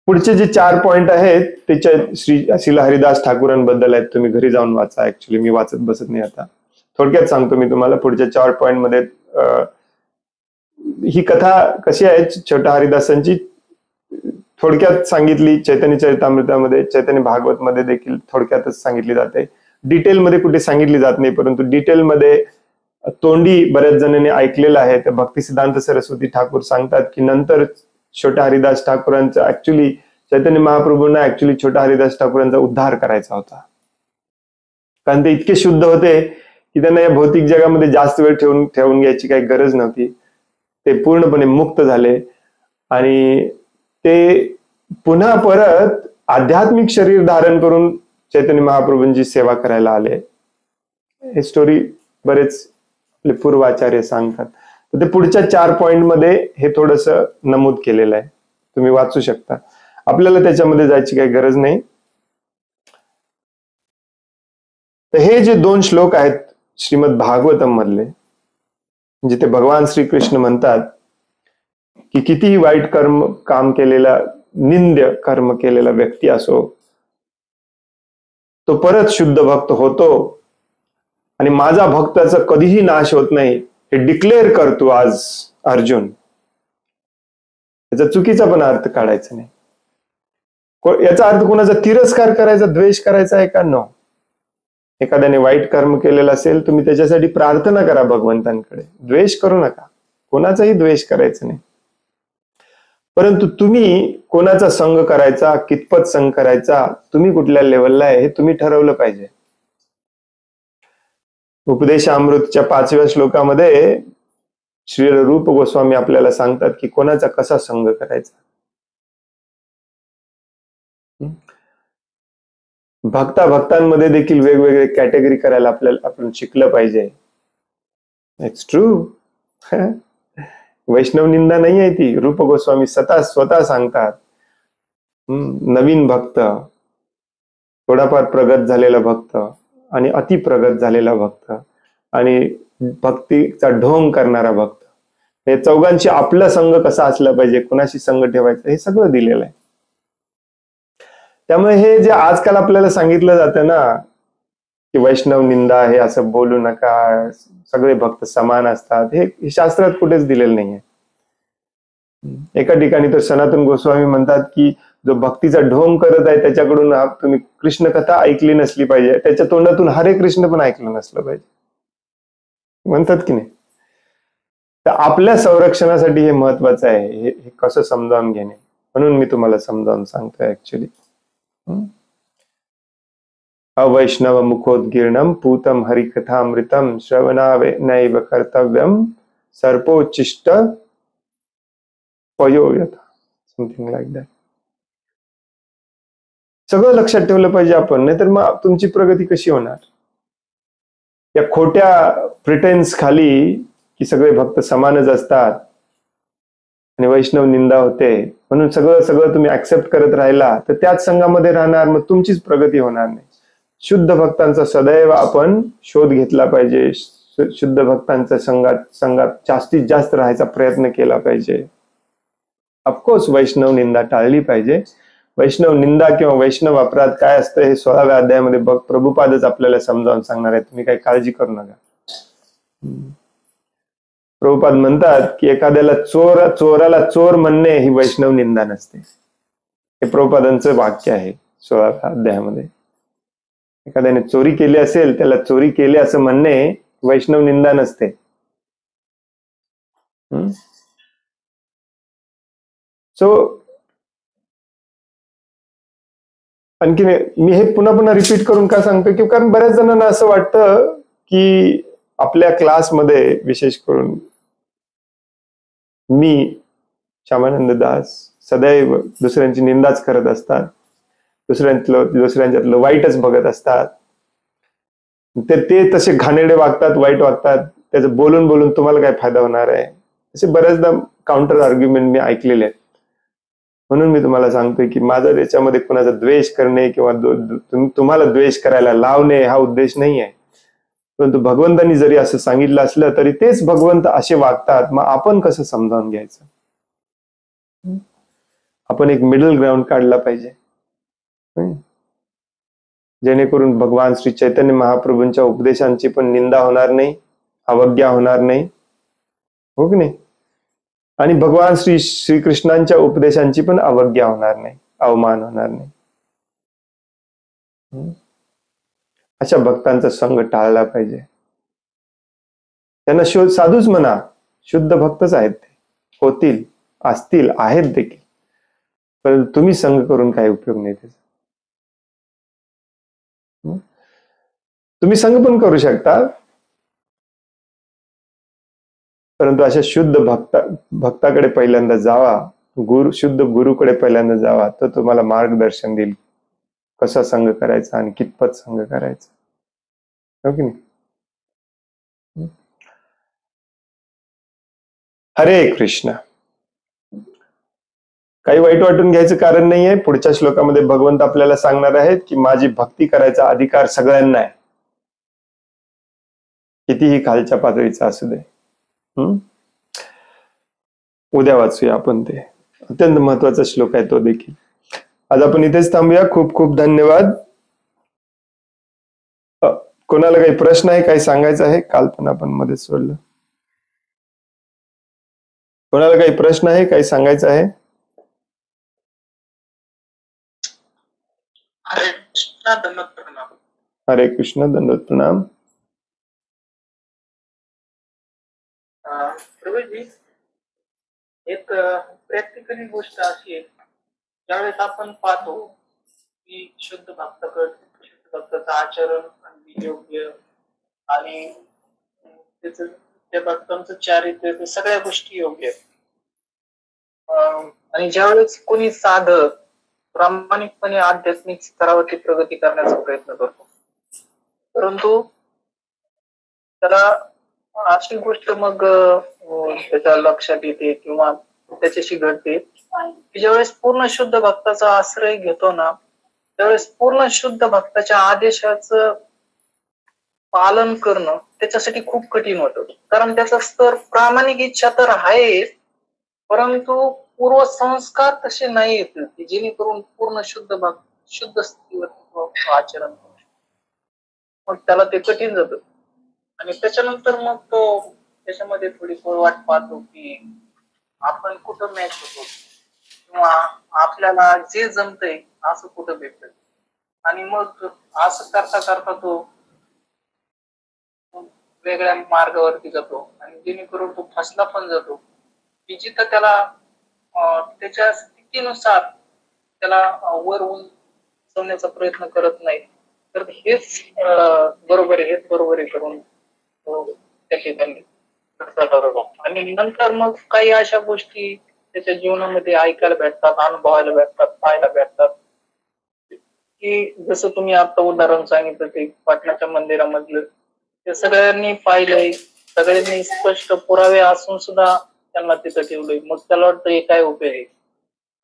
पुढचे जे 4 पॉइंट आहेत ते श्रील हरिदास ठाकूरांबद्दल आहेत. तुम्ही घरी जाऊन वाचा. ऍक्च्युली मी वाचत बसत नाही आता. थोडक्यात सांगतो मी तुम्हाला. पुढच्या 4 पॉइंट मध्ये ही कथा कशी आहे छोट्या हरिदासांची थोडक्यात सांगितली. चैतन्य चरितामृतामध्ये, चैतन्य भागवत मध्ये देखील थोडक्यातच सांगितली जाते. डिटेलमध्ये कुठे सांगितली जात नाही, परंतु डिटेलमध्ये तोंडी बऱ्याच जणांनी ऐकलेलं आहे. तर भक्ती सिद्धांत सरस्वती ठाकूर सांगतात की नंतर छोट्या हरिदास ठाकूरांचा ऍक्च्युली चैतन्य महाप्रभूंना ऍक्च्युली छोट्या हरिदास ठाकूरांचा उद्धार करायचा होता. कारण ते इतके शुद्ध होते की त्यांना या भौतिक जगामध्ये जास्त वेळ ठेवून घ्यायची काही गरज नव्हती. ते पूर्णपणे मुक्त झाले आणि ते पुन्हा परत आध्यात्मिक शरीर धारण करून चैतन्य महाप्रभूंची सेवा करायला आले. हे स्टोरी बरेच पूर्वाचार्य सांगतात. तर ते पुढच्या 4 पॉइंट मध्ये हे थोडस नमूद केलेलं आहे, तुम्ही वाचू शकता. आपल्याला त्याच्यामध्ये जायची काही गरज नाही. तर हे जे 2 श्लोक आहेत श्रीमद भागवतम मधले, जिथे भगवान श्रीकृष्ण म्हणतात की कितीही वाईट काम केलेला, निंद्य कर्म केलेला व्यक्ती असो, तो परत शुद्ध भक्त होतो आणि माझा भक्ताचा कधीही नाश होत नाही हे डिक्लेअर करतो आज अर्जुन. याचा चुकीचा पण अर्थ काढायचा नाही. याचा अर्थ कोणाचा तिरस्कार करायचा, द्वेष करायचा आहे का? नो. एखाद्याने वाईट कर्म केलेलं असेल, तुम्ही त्याच्यासाठी प्रार्थना करा भगवंतांकडे, द्वेष करू नका, कोणाचाही द्वेष करायचा नाही. परंतु तुम्ही कोणाचा संग करायचा, कितपत संग करायचा, तुम्ही कुठल्या लेवलला आहे हे तुम्ही ठरवलं पाहिजे. उपदेशामृतच्या 5व्या श्लोकामध्ये श्री रूप गोस्वामी आपल्याला सांगतात की कोणाचा कसा संग करायचा. भक्तांमध्ये देखील वेगवेगळे कॅटेगरी करायला आपण शिकलं पाहिजे. It's true. वैष्णव निंदा नाही आहे ती. रूप गोस्वामी स्वतः सांगतात, नवीन भक्त, थोडाफार प्रगत झालेला भक्त आणि अति प्रगत झालेला भक्त आणि भक्तीचा ढोंग करणारा भक्त, हे चौघांची आपला संघ कसा असला पाहिजे, कोणाशी संघ ठेवायचा, हे सगळं दिलेलं आहे. त्यामुळे हे जे आजकाल आपल्याला सांगितलं जातं ना की वैष्णव निंदा, हे असं बोलू नका, सगळे भक्त समान असतात, हे शास्त्रात कुठेच दिलेलं नाहीये. एका ठिकाणी तर सनातन गोस्वामी म्हणतात की जो भक्तीचा ढोंग करत आहे त्याच्याकडून तुम्ही कृष्ण कथा ऐकली नसली पाहिजे, त्याच्या तोंडातून हरे कृष्ण पण ऐकलं नसलं पाहिजे, म्हणतात की नाही. तर आपल्या संरक्षणासाठी हे महत्वाचं आहे. हे कसं समजावून घेणे, म्हणून मी तुम्हाला समजावून सांगतोय ऍक्च्युली. अवैष्णव मुखोद्गीर्णम पूतम हरिकथामृतम श्रवणावे नैव कर्तव्यम सर्पोच्चिष्ट पयोयथा, समथिंग लाईक दॅट. सगळं लक्षात ठेवलं पाहिजे आपण, नाहीतर मग तुमची प्रगती कशी होणार. या खोट्या प्रिटेन्स खाली की सगळे भक्त समानच असतात आणि वैष्णव निंदा होते म्हणून सगळं तुम्ही ऍक्सेप्ट करत राहिला तर त्याच संघामध्ये राहणार, मग तुमचीच प्रगती होणार नाही. शुद्ध भक्तांचा सदैव आपण शोध घेतला पाहिजे. शुद्ध भक्तांच्या संघात जास्तीत जास्त राहायचा प्रयत्न केला पाहिजे. ऑफकोर्स वैष्णव निंदा टाळली पाहिजे. वैष्णव निंदा किंवा वैष्णव अपराध काय असतं हे 16व्या अध्यायामध्ये प्रभुपादच आपल्याला समजावून सांगणार आहे. तुम्ही काही काळजी करू नका. प्रभुपाद म्हणतात की एखाद्याला चोराला चोर म्हणणे ही वैष्णव निंदा नसते. हे प्रभुपादांचं वाक्य आहे 16व्या अध्यायामध्ये. एखाद्याने चोरी केली असेल त्याला चोरी केली असं म्हणणे वैष्णव निंदा नसते. सो आणखी मी हे पुन्हा पुन्हा रिपीट करून का सांगतो की कारण बऱ्याच जणांना असं वाटतं की आपल्या क्लासमध्ये विशेष करून मी श्यामानंद दास सदैव दुसऱ्यांची निंदाच करत असतात, दुसऱ्यांच्यातलं वाईटच बघत असतात. ते तसे घाणेरडे वागतात, वाईट वागतात, त्याचं बोलून बोलून तुम्हाला काय फायदा होणार आहे, असे बऱ्याचदा काउंटर आर्ग्युमेंट मी ऐकलेले आहेत. म्हणून मी तुम्हाला सांगतोय की माझा त्याच्यामध्ये कुणाचा द्वेष करणे किंवा तुम्हाला द्वेष करायला लावणे हा उद्देश नाही आहे. परंतु भगवंतांनी जरी असं सांगितलं असलं तरी तेच भगवंत असे वागतात, मग आपण कसं समजावून घ्यायचं. आपण एक मिडल ग्राउंड काढला पाहिजे जेणेकरून भगवान श्री चैतन्य महाप्रभूंच्या उपदेशांची पण निंदा होणार नाही, अवज्ञा होणार नाही, हो की नाही, आणि भगवान श्रीकृष्णांच्या उपदेशांची पण अवज्ञा होणार नाही, अवमान होणार नाही. अशा भक्तांचा संग टाळला पाहिजे. त्यांना साधूच म्हणा, शुद्ध भक्तच आहेत ते, होतील, असतील, आहेत देखील, परंतु तुम्ही संग करून काही उपयोग नाही त्याचा. तुम्ही संग पण करू शकता, परंतु अशा शुद्ध भक्ताकडे पहिल्यांदा जावा, शुद्ध गुरुकडे पहिल्यांदा जावा, तर तुम्हाला मार्गदर्शन देईल कसा संग करायचा आणि कितपत संग करायचा, हो की नाही. हरे कृष्ण. काही वाईट वाटून घ्यायचं कारण नाहीये. पुढच्या श्लोकामध्ये भगवंत आपल्याला सांगणार आहेत की माझी भक्ती करायचा अधिकार सगळ्यांना आहे, कितीही खालच्या पातळीचा असू दे. उद्या वाचूया आपण ते, अत्यंत महत्वाचा श्लोक आहे तो देखील. आज आपण इथेच थांबूया. खूप खूप धन्यवाद. कोणाला काही प्रश्न आहे, काही सांगायचं आहे? काल पण आपण मध्ये सोडलं. कोणाला काही प्रश्न आहे, काही सांगायचं आहे? हरे कृष्ण, दंडवत प्रणाम. हरे कृष्ण, दंडवत प्रणाम. प्रभूजी, एक प्रॅक्टिकली गोष्ट अशी आहे, ज्यावेळेस आपण पाहतो की शुद्ध भक्ताचं आचरण आणि योग्य आणि त्याच त्या भक्तांचं चारित्र्य, ते सगळ्या गोष्टी योग्य आहेत. आणि ज्यावेळेस कोणी साधक प्रामाणिकपणे आध्यात्मिक स्तरावरती प्रगती करण्याचा प्रयत्न करतो, परंतु त्याला अशी गोष्ट मग त्याच्या लक्षात येते किंवा त्याच्याशी घडते की ज्यावेळेस पूर्ण शुद्ध भक्ताचा आश्रय घेतो ना, त्यावेळेस पूर्ण शुद्ध भक्ताच्या आदेशाचं पालन करणं त्याच्यासाठी खूप कठीण होतं. कारण त्याचा स्तर प्रामाणिक इच्छा तर आहे, परंतु पूर्वसंस्कार तसे नाही येत की जेणेकरून पूर्ण शुद्ध स्थितीवर आचरण करू. मग त्याला ते कठीण जातं. आणि त्याच्यानंतर मग तो त्याच्यामध्ये थोडी वाट पाहतो की आपण कुठं मॅच होतो किंवा आपल्याला जे जमतंय असं कुठं भेटत. आणि मग असं करता करता तो वेगळ्या मार्गावरती जातो आणि जेणेकरून तो फसला पण जातो की जिथं त्याला त्याच्या स्थितीनुसार त्याला वर उंचवण्याचा प्रयत्न करत नाही. तर हेच बरोबर आहे, हेच बरोबर आहे करून त्या ठिकाणी. आणि नंतर मग काही अशा गोष्टी त्याच्या जीवनामध्ये ऐकायला भेटतात, अनुभवायला भेटतात, पाहायला भेटतात की जसं तुम्ही आता उदाहरण सांगितलं ते पाटणाच्या मंदिरामधलं, ते सगळ्यांनी पाहिलंय, सगळ्यांनी स्पष्ट पुरावे असून सुद्धा त्यांना तिथं ठेवलंय. मग त्याला वाटतं हे काय उपयोग आहे,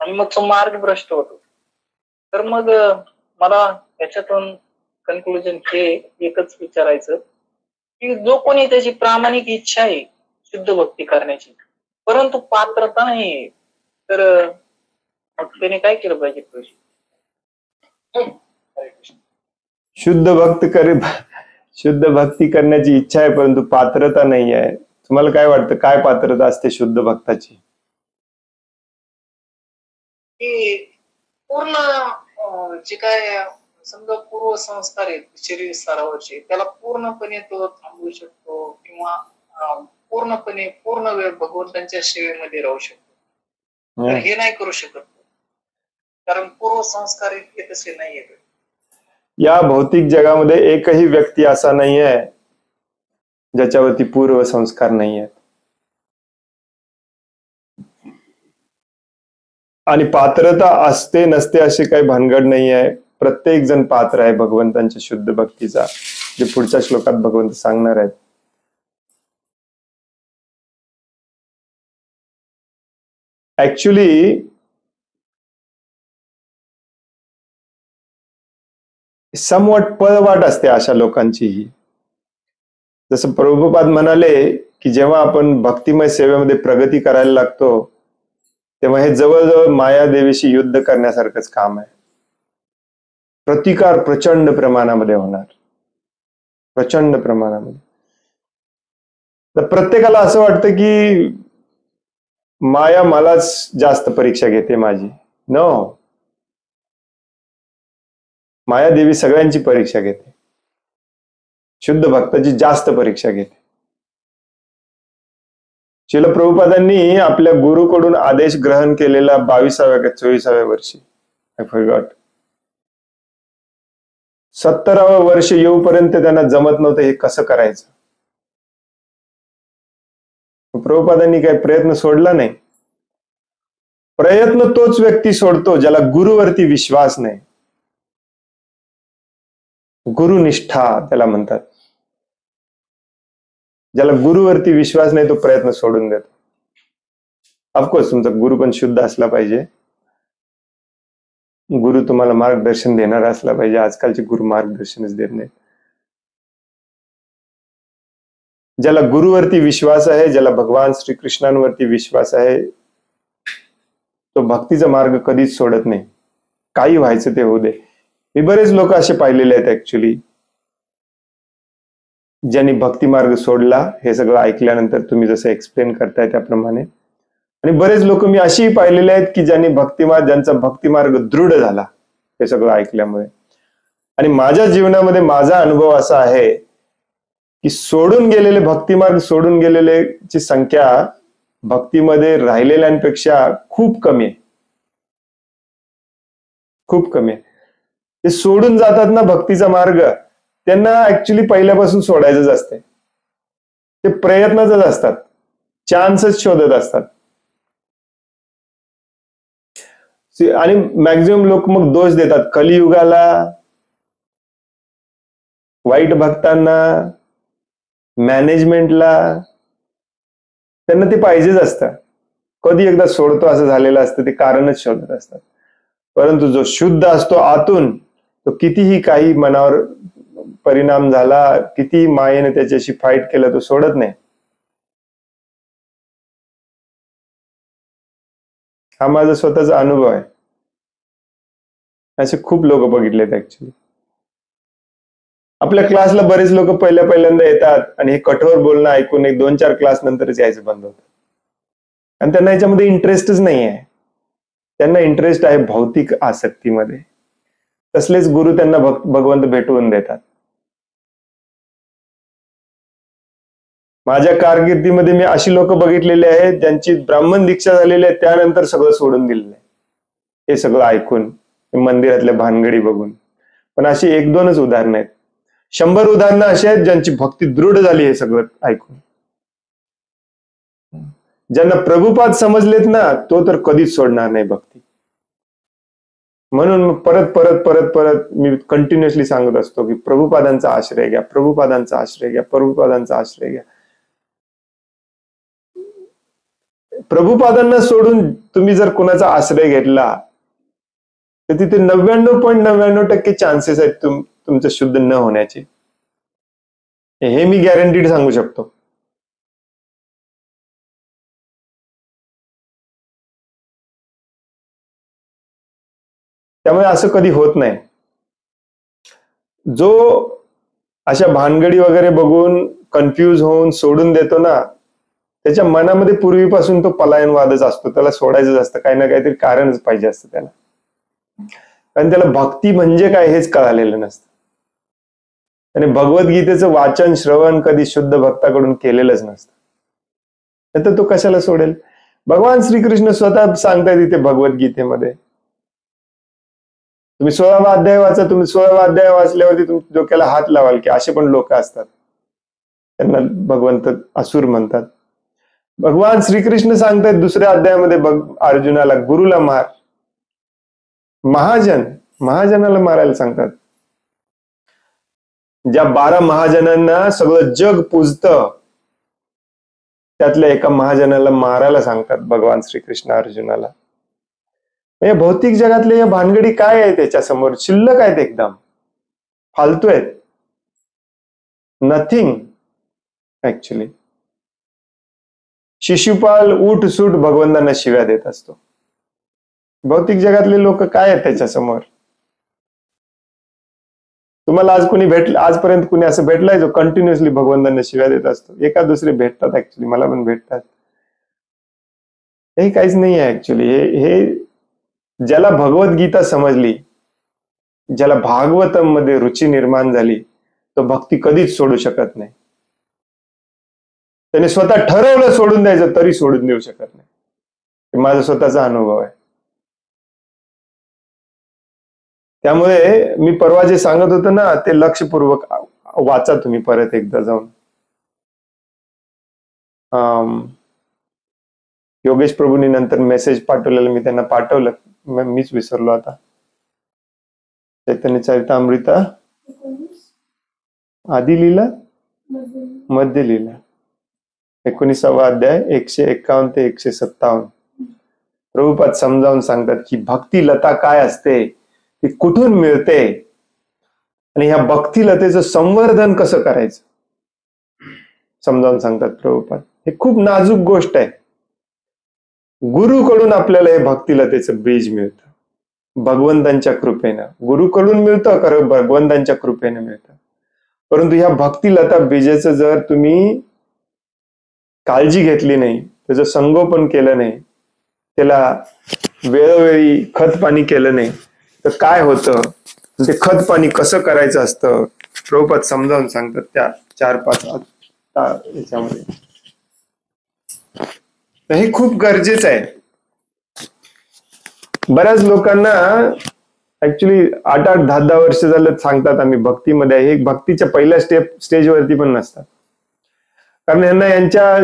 आणि मग तो मार्ग भ्रष्ट होतो. तर मग मला त्याच्यातून कन्क्लुजन हे एकच विचारायचं की जो कोणी त्याची प्रामाणिक इच्छा आहे शुद्ध भक्ती करण्याची, परंतु पात्रता नाही, तर मग त्याने काय केलं पाहिजे? शुद्ध भक्ती करण्याची इच्छा आहे परंतु पात्रता नाही आहे. तुम्हाला काय वाटतं, काय पात्रता असते शुद्ध भक्ताची? की पूर्ण जे काय समजा पूर्वसंस्कार आहेत शरीर स्तरावरचे, त्याला पूर्णपणे तो थांबवू शकतो किंवा पूर्णपणे पूर्ण वेळ भगवंतांच्या सेवेमध्ये राहू शकतो. तर हे नाही करू शकत, कारण पूर्वसंस्कार इतके तसे नाही आहेत. या भौतिक जगामध्ये एकही व्यक्ती असा नाही आहे ज्याच्यावरती पूर्व संस्कार नाही आहेत. आणि पात्रता असते नसते अशी काही भानगड नाही आहे. प्रत्येक जण पात्र आहे भगवंतांच्या शुद्ध भक्तीचा, जे पुढच्या श्लोकात भगवंत सांगणार आहेत. ऍक्च्युली समवट पळवाट असते अशा लोकांचीही. जसं प्रभुपाद म्हणाले की जेव्हा आपण भक्तिमय सेवेमध्ये प्रगती करायला लागतो तेव्हा हे जवळजवळ मायादेवीशी युद्ध करण्यासारखंच काम आहे. प्रतिकार प्रचंड प्रमाणामध्ये होणार, प्रचंड प्रमाणामध्ये. तर प्रत्येकाला असं वाटतं की माया मलाच जास्त परीक्षा घेते माझी. नो, मायादेवी सगळ्यांची परीक्षा घेते, शुद्ध भक्ताची जास्त परीक्षा घेते. श्रील प्रभुपादांनी आपल्या गुरुकडून आदेश ग्रहण केलेला 22व्या का 24व्या वर्षी, आय फॉरगॉट, 70वं वर्ष येऊपर्यंत त्यांना जमत नव्हतं हे कसं करायचं. प्रभुपादांनी काही प्रयत्न सोडला नाही. प्रयत्न तोच व्यक्ती सोडतो ज्याला गुरुवरती विश्वास नाही. गुरुनिष्ठा त्याला म्हणतात. ज्याला गुरुवरती विश्वास नाही तो प्रयत्न सोडून देतो. ऑफकोर्स तुमचा गुरु पण शुद्ध असला पाहिजे, गुरु तुम्हाला मार्गदर्शन देणार असला पाहिजे. आजकालचे गुरु मार्गदर्शनच देत नाहीत. ज्याला गुरुवरती विश्वास आहे, ज्याला भगवान श्रीकृष्णांवरती विश्वास आहे, तो भक्तीचा मार्ग कधीच सोडत नाही. काही व्हायचं ते होऊ दे. मी बरेच लोक असे पाहिलेले आहेत ऍक्च्युली, ज्यांनी भक्ती मार्ग सोडला. हे सगळं ऐकल्यानंतर तुम्ही जसं एक्सप्लेन करताय त्याप्रमाणे. आणि बरेच लोक मी अशीही पाहिलेले आहेत की ज्यांचा भक्ती मार्ग दृढ झाला हे सगळं ऐकल्यामुळे. आणि माझ्या जीवनामध्ये माझा अनुभव असा आहे की भक्तिमार्ग सोडून गेलेल्याची संख्या भक्तीमध्ये राहिलेल्यांपेक्षा खूप कमी आहे. खूप कमी आहे. ते सोडून जातात ना भक्तीचा मार्ग, त्यांना ऍक्च्युली पहिल्यापासून सोडायचंच असते. ते प्रयत्नातच असतात, चान्सच शोधत असतात. आणि मॅक्झिमम लोक मग दोष देतात कलियुगाला, वाईट भक्तांना, मॅनेजमेंटला. त्यांना ते पाहिजेच असतं. कधी एकदा सोडतो असं झालेलं असतं, ते कारणच शोधत असतात. परंतु जो शुद्ध असतो आतून, तो कितीही काही मनावर परिणाम झाला, कितीही मायेने त्याच्याशी फाईट केलं, तो सोडत नाही. हा माझा स्वतःचा अनुभव आहे. असे खूप लोक बघितलेत ऍक्च्युली. आपल्या क्लासला बरेच लोक पहिल्यांदा येतात आणि हे कठोर बोलणं ऐकून 1-2-4 क्लास नंतरच यायचं बंद होतं. आणि त्यांना याच्यामध्ये इंटरेस्टच नाही आहे. त्यांना इंटरेस्ट आहे भौतिक आसक्तीमध्ये. तसलेच गुरु त्यांना भगवंत भेटवून देतात. माझ्या कारकिर्दीमध्ये मी अशी लोक बघितलेली आहेत ज्यांची ब्राह्मण दीक्षा झालेली आहे, त्यानंतर सगळं सोडून दिलेलं आहे. हे सगळं ऐकून, मंदिरातल्या भानगडी बघून. पण अशी 1-2च उदाहरणं आहेत. 100 उदाहरणं अशी आहेत ज्यांची भक्ती दृढ झाली हे सगळं ऐकून. ज्यांना प्रभुपाद समजलेत ना, तो तर कधीच सोडणार नाही भक्ती. म्हणून परत परत परत परत मी कंटिन्युअसली सांगत असतो की प्रभुपादांचा आश्रय घ्या, प्रभुपादांचा आश्रय घ्या, प्रभुपादांचा आश्रय घ्या. प्रभुपादांना सोडून तुम्ही जर कोणाचा आश्रय घेतला तर तिथे 99.99% चान्सेस आहेत तुमचं शुद्ध न होण्याचे. हे मी गॅरंटीड सांगू शकतो. त्यामुळे असं कधी होत नाही. जो अशा भानगडी वगैरे बघून कन्फ्यूज होऊन सोडून देतो ना, त्याच्या मनामध्ये पूर्वीपासून तो पलायनवादच असतो. त्याला सोडायचंच असतं, काही ना काहीतरी कारणच पाहिजे असतं त्याला. कारण त्याला भक्ती म्हणजे काय हेच कळालेलं नसतं. आणि भगवद्गीतेचं वाचन श्रवण कधी शुद्ध भक्ताकडून केलेलंच नसतं. तर तो कशाला सोडेल? भगवान श्रीकृष्ण स्वतः सांगतायत इथे भगवद्गीतेमध्ये. तुम्ही 16वा अध्याय वाचा. तुम्ही 16वा अध्याय वाचल्यावरती तुमच्या डोक्याला हात लावाल की असे पण लोक असतात, त्यांना भगवंत असुर म्हणतात. भगवान श्रीकृष्ण सांगतायत 2ऱ्या अध्यायामध्ये अर्जुनाला, गुरुला मार. महाजनाला मारायला सांगतात. ज्या 12 महाजनांना सगळं जग पूजतं, त्यातल्या एका महाजनाला मारायला सांगतात भगवान श्रीकृष्ण अर्जुनाला. म्हणजे भौतिक जगातले या भानगडी काय आहे त्याच्यासमोर? शिल्लक आहेत, एकदम फालतू आहेत. Nothing actually. शिशुपाल उठ सूट भगवंतांना शिव्या देत असतो. भौतिक जगातले लोक काय आहेत त्याच्यासमोर? तुम्हाला आजपर्यंत कुणी असं भेटलाय जो कंटिन्युअसली भगवंतांना शिव्या देत असतो? एका दुसरे भेटतात ऍक्च्युली, मला पण भेटतात. हे काहीच नाही आहे ऍक्च्युली. हे ज्याला भगवद्गीता समजली, ज्याला भागवतम मध्ये रुची निर्माण झाली, तो भक्ती कधीच सोडू शकत नाही. त्याने स्वतः ठरवलं सोडून द्यायचं तरी सोडून देऊ शकत नाही. हे माझा स्वतःचा अनुभव आहे. त्यामुळे मी परवा जे सांगत होतो ना, ते लक्षपूर्वक वाचा तुम्ही परत एकदा जाऊन. योगेश प्रभूंनी नंतर मेसेज पाठवलेला, मी त्यांना पाठवलं, मीच विसरलो आता. चैतन्य चरितामृता आधी लिहिला, मध्ये लिहिला, 19वा अध्याय 151 ते 157. प्रभुपाद समजावून सांगतात की भक्ती लता काय असते ती कुठून मिळते आणि ह्या भक्तिलतेचं संवर्धन कसं करायचं समजावून सांगतात प्रभुपाद. हे खूप नाजूक गोष्ट आहे. गुरुकडून आपल्याला हे भक्तिलतेचं बीज मिळतं भगवंतांच्या कृपेनं. गुरुकडून मिळतं खरं, भगवंतांच्या कृपेनं मिळतं. परंतु ह्या भक्तिलता बीजेचं जर तुम्ही काळजी घेतली नाही, त्याचं संगोपन केलं नाही, त्याला वेळोवेळी खत पाणी केलं नाही, तर काय होतं, ते खत पाणी कसं करायचं असतं प्रभुपाद समजावून सांगतात त्या 4-5 याच्यामध्ये. तर हे खूप गरजेचं आहे. बऱ्याच लोकांना ऍक्च्युली 8-8, 10-10 वर्ष झालं सांगतात आम्ही भक्तीमध्ये आहे. हे भक्तीच्या पहिल्या स्टेजवरती पण नसतात. कारण यांना यांच्या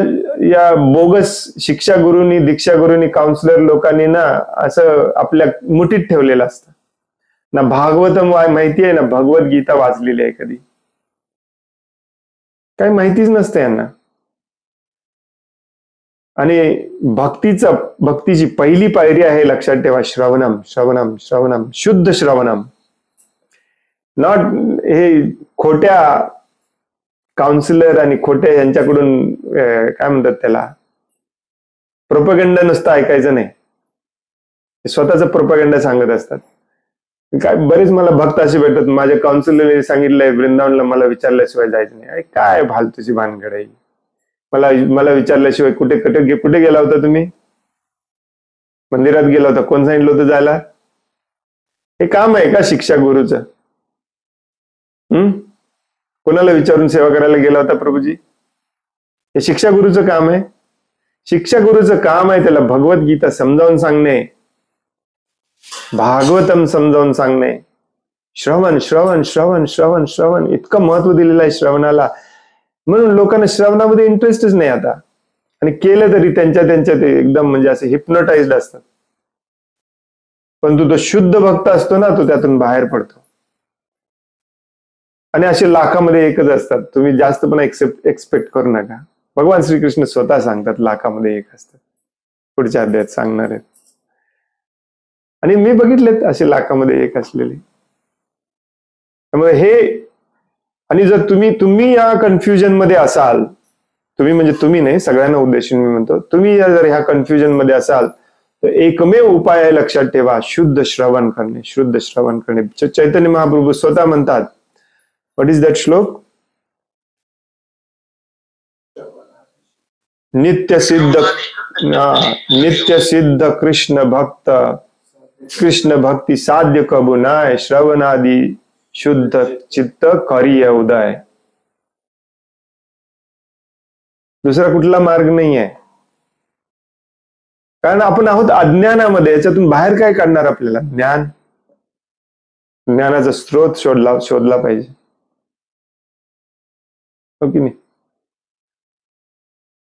या बोगस शिक्षा गुरुनी, दीक्षा गुरुनी, काउन्सिलर लोकांनी ना असं आपल्या मुठीत ठेवलेलं असतं ना. भागवतम माहिती आहे ना, भगवद्गीता वाचलेली आहे कधी, काही माहितीच नसतं यांना. आणि भक्तीची पहिली पायरी आहे, लक्षात ठेवा, श्रवणम श्रवणम श्रवणम, शुद्ध श्रवणम. नॉट हे खोट्या काउन्सिलर आणि खोट्या यांच्याकडून काय म्हणतात त्याला, प्रोपगंडा नुसतं ऐकायचं नाही, स्वतःच प्रोपगंडा सांगत असतात. काय बरेच मला भक्त असे भेटत, माझ्या काउन्सिलरने सांगितलंय वृंदावनला मला विचारल्याशिवाय जायचं नाही. अरे काय फालतूची भानगड आहे. मला विचारल्याशिवाय कुठे गेला होता तुम्ही? मंदिरात गेला होता, कोण सांगितलं होतं जायला? हे काम आहे का शिक्षा गुरुचं? कोणाला विचारून सेवा करायला गेला होता प्रभूजी? हे शिक्षा गुरुचं काम आहे. शिक्षा गुरुचं काम आहे त्याला भगवद्गीता समजावून सांगणे, भागवतम समजावून सांगणे. श्रवण श्रवण श्रवण श्रवण श्रवण, इतकं महत्व दिलेलं आहे श्रवणाला. म्हणून लोकांना श्रवणामध्ये इंटरेस्टच नाही आता, आणि केलं तरी त्यांच्या ते एकदम म्हणजे असे हिप्नोटाइज्ड असतात. परंतु तो शुद्ध भक्त असतो ना, तो त्यातून बाहेर पडतो. आणि असे लाखामध्ये एकच असतात. तुम्ही जास्त पण एक्सपेक्ट करू नका. भगवान श्रीकृष्ण स्वतः सांगतात लाखामध्ये एक असतात. पुढच्या अध्यायात सांगणार आहेत. आणि मी बघितलेत असे लाखामध्ये एक असलेले. त्यामुळे हे, आणि जर तुम्ही या कन्फ्युजन मध्ये असाल, तुम्ही म्हणजे तुम्ही नाही, सगळ्यांना उद्देशून मी म्हणतो, तुम्ही जर ह्या कन्फ्युजन मध्ये असाल तर एकमेव उपाय आहे, लक्षात ठेवा, शुद्ध श्रवण करणे. शुद्ध श्रवण करणे. चैतन्य महाप्रभू स्वतः म्हणतात, व्हॉट इज दॅट श्लोक? नित्य सिद्ध कृष्ण भक्त, कृष्ण भक्ती साध्य कबू नाय, श्रवणादी शुद्ध चित्त करिय उदय. दुसरा कुठला मार्ग नाही आहे. कारण आपण आहोत अज्ञानामध्ये. याच्यातून बाहेर काय काढणार आपल्याला? ज्ञानाचा स्रोत शोधला पाहिजे, हो की नाही?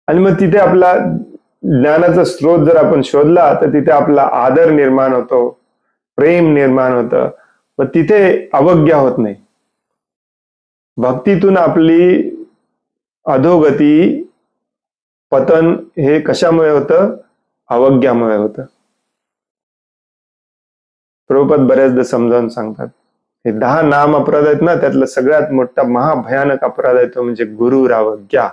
आणि मग तिथे आपला ज्ञानाचा स्रोत जर आपण शोधला तर तिथे आपला आदर निर्माण होतो, प्रेम निर्माण होतं, व तिथे अवज्ञा होत नाही. भक्तीतून आपली अधोगती, पतन हे कशामुळे होतं? अवज्ञामुळे होतं. प्रभुपाद बऱ्याचदा समजावून सांगतात, हे 10 नाम अपराध आहेत ना, त्यातला सगळ्यात मोठा महाभयानक अपराध आहे तो म्हणजे गुरुर अवज्ञा.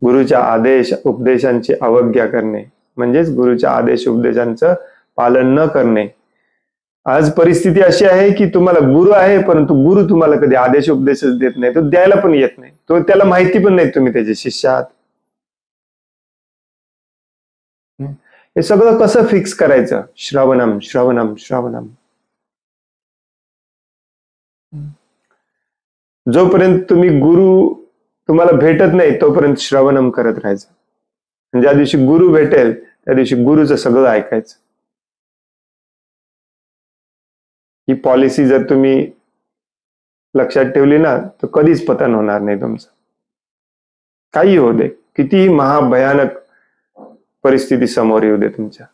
गुरुच्या आदेश उपदेशांची अवज्ञा करणे, म्हणजेच गुरुच्या आदेश उपदेशांचं पालन न करणे. आज परिस्थिती अशी आहे की तुम्हाला गुरु आहे, परंतु गुरु तुम्हाला कधी आदेश उपदेशच देत नाही, तो द्यायला पण येत नाही, तो त्याला माहिती पण नाही तुम्ही त्याचे शिष्य आहात. हे सगळं कसं फिक्स करायचं? श्रवणम श्रवणम श्रवणम. जोपर्यंत गुरु तुम्हाला भेटत नाही तोपर्यंत श्रवणम करत राहायचं. ज्या दिवशी गुरु भेटेल त्या दिवशी गुरुचं सगळं ऐकायचं. ही पॉलिसी जर तुम्ही लक्षात ठेवली ना तर कधीच पतन होणार नाही तुमचं. काही होऊ दे, कितीही महाभयानक परिस्थिती समोर येऊ दे तुमच्या.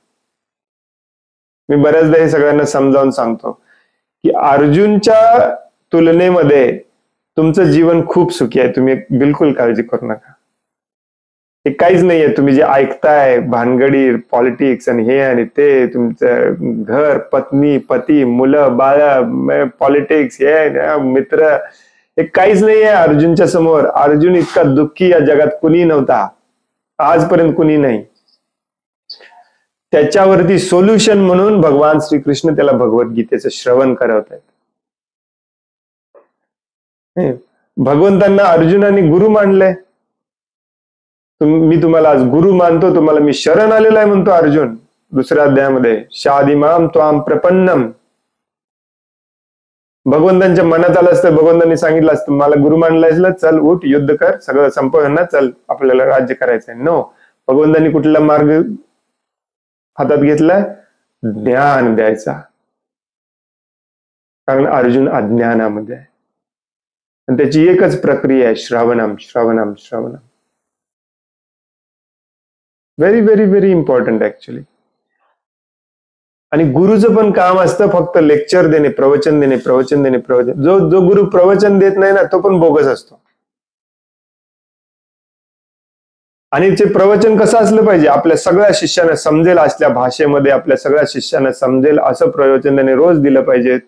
मी बऱ्याचदा हे सगळ्यांना समजावून सांगतो की अर्जुनच्या तुलनेमध्ये तुमचं जीवन खूप सुखी आहे. तुम्ही बिलकुल काळजी करू नका. हे काहीच नाहीये. तुम्ही जे ऐकताय भानगडी पॉलिटिक्स आणि हे आणि ते, तुमचं घर, पत्नी, पती, मुलं, बाळ, पॉलिटिक्स, हे मित्र, हे काहीच नाहीये अर्जुनच्या समोर. अर्जुन इतका दुःखी या जगात कुणी नव्हता, आजपर्यंत कुणी नाही. त्याच्यावरती सोल्युशन म्हणून भगवान श्रीकृष्ण त्याला भगवद्गीतेचं श्रवण करवत आहेत. भगवंतांना अर्जुनाने गुरु मानलंय. मी तुम्हाला आज गुरु मानतो, तुम्हाला मी शरण आलेला आहे म्हणतो अर्जुन दुसऱ्या अध्यायामध्ये. शादिमाम त्वाम प्रपन्नम. भगवंतांच्या मनात आलं असतं, भगवंतांनी सांगितलं असतं मला गुरु मानलाय, चल उठ युद्ध कर, सगळं संपव ना, चल आपल्याला राज्य करायचंय. नो, भगवंतांनी कुठला मार्ग हातात घेतलाय? ज्ञान द्यायचा. कारण अर्जुन अज्ञानामध्ये आहे. आणि त्याची एकच प्रक्रिया आहे, श्रवणम श्रवणम श्रवणम. Very very very important actually. आणि गुरुचं पण काम असतं फक्त लेक्चर देणे, प्रवचन देणे, प्रवचन देणे, प्रवचन. जो गुरु प्रवचन देत नाही ना, तो पण बोगस असतो. आणि ते प्रवचन कसं असलं पाहिजे? आपल्या सगळ्या शिष्यांना समजेल असल्या भाषेमध्ये, आपल्या सगळ्या शिष्यांना समजेल असं प्रवचन त्याने रोज दिलं पाहिजे.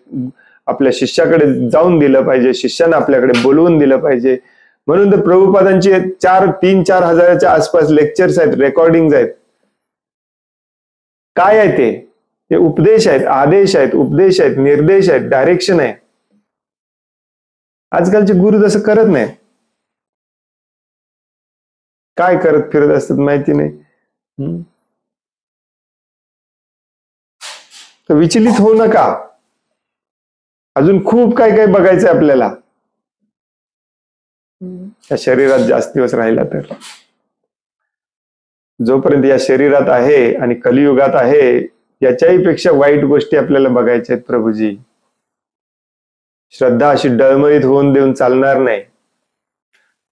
आपल्या शिष्याकडे जाऊन दिलं पाहिजे, शिष्यांना आपल्याकडे बोलवून दिलं पाहिजे. म्हणून तर प्रभुपादांची 3-4 हजाराच्या आसपास लेक्चर्स आहेत, रेकॉर्डिंग आहेत. काय आहे ते उपदेश आहेत, आदेश आहेत, उपदेश आहेत, निर्देश आहेत, डायरेक्शन आहे. आजकालचे गुरु तसं करत नाही. काय करत फिरत असतात माहिती नाही. तर विचलित होऊ नका. अजून खूप काय काय बघायचंय आपल्याला या शरीरात जास्त दिवस राहिला तर. जोपर्यंत या शरीरात आहे आणि कलियुगात आहे, याच्याही पेक्षा वाईट गोष्टी आपल्याला बघायच्या आहेत प्रभूजी. श्रद्धा अशी डळमळीत होऊन देऊन चालणार नाही.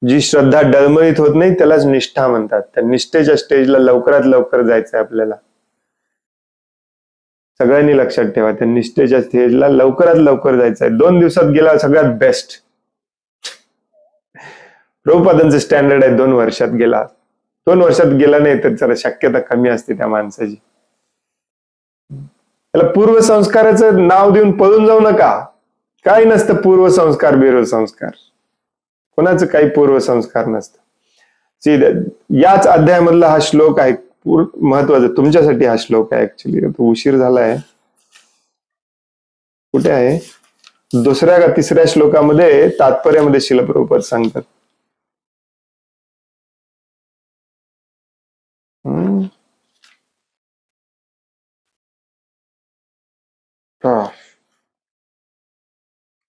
जी श्रद्धा डळमळीत होत नाही त्यालाच निष्ठा म्हणतात. त्या निष्ठेच्या स्टेजला लवकरात लवकर जायचंय आपल्याला. सगळ्यांनी लक्षात ठेवा, त्या निष्ठेच्या स्टेजला लवकरात लवकर जायचंय. 2 दिवसात गेला सगळ्यात बेस्ट. प्रभुपादांचं स्टँडर्ड आहे 2 वर्षात गेला. 2 वर्षात गेला नाही तर जरा शक्यता कमी असते त्या माणसाची. त्याला पूर्वसंस्काराचं नाव देऊन पळून जाऊ नका. काही नसतं पूर्वसंस्कार बिर्वसंस्कार, कोणाचं काही पूर्वसंस्कार नसतं. याच अध्यायामधला हा श्लोक आहे महत्वाचा तुमच्यासाठी. हा श्लोक आहे ऍक्च्युली. उशीर झालाय. कुठे आहे? 2ऱ्या का 3ऱ्या श्लोकामध्ये तात्पर्यामध्ये श्रील प्रभुपाद सांगतात.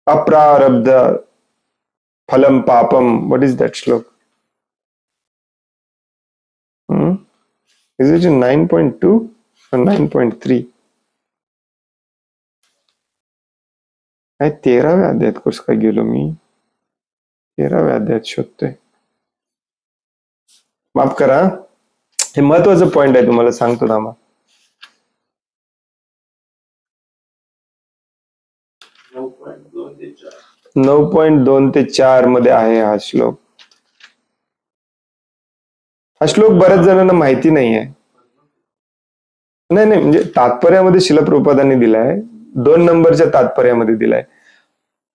अप्रारब्ध फलम पापम. व्हॉट इज दॅट श्लोक? Is it 9.2 or 9.3? 13व्या अध्यायात कसं काय गेलो मी? 13व्या अध्यायात शोधतोय. माफ करा, हे महत्वाचं पॉइंट आहे, तुम्हाला सांगतो ना. 9.2 ते 4 मध्ये आहे हा श्लोक. हा श्लोक बऱ्याच जणांना माहिती नाहीये. नाही म्हणजे तात्पर्यामध्ये श्रील प्रभुपादांनी दिलाय, 2 नंबरच्या तात्पर्यामध्ये दिलाय.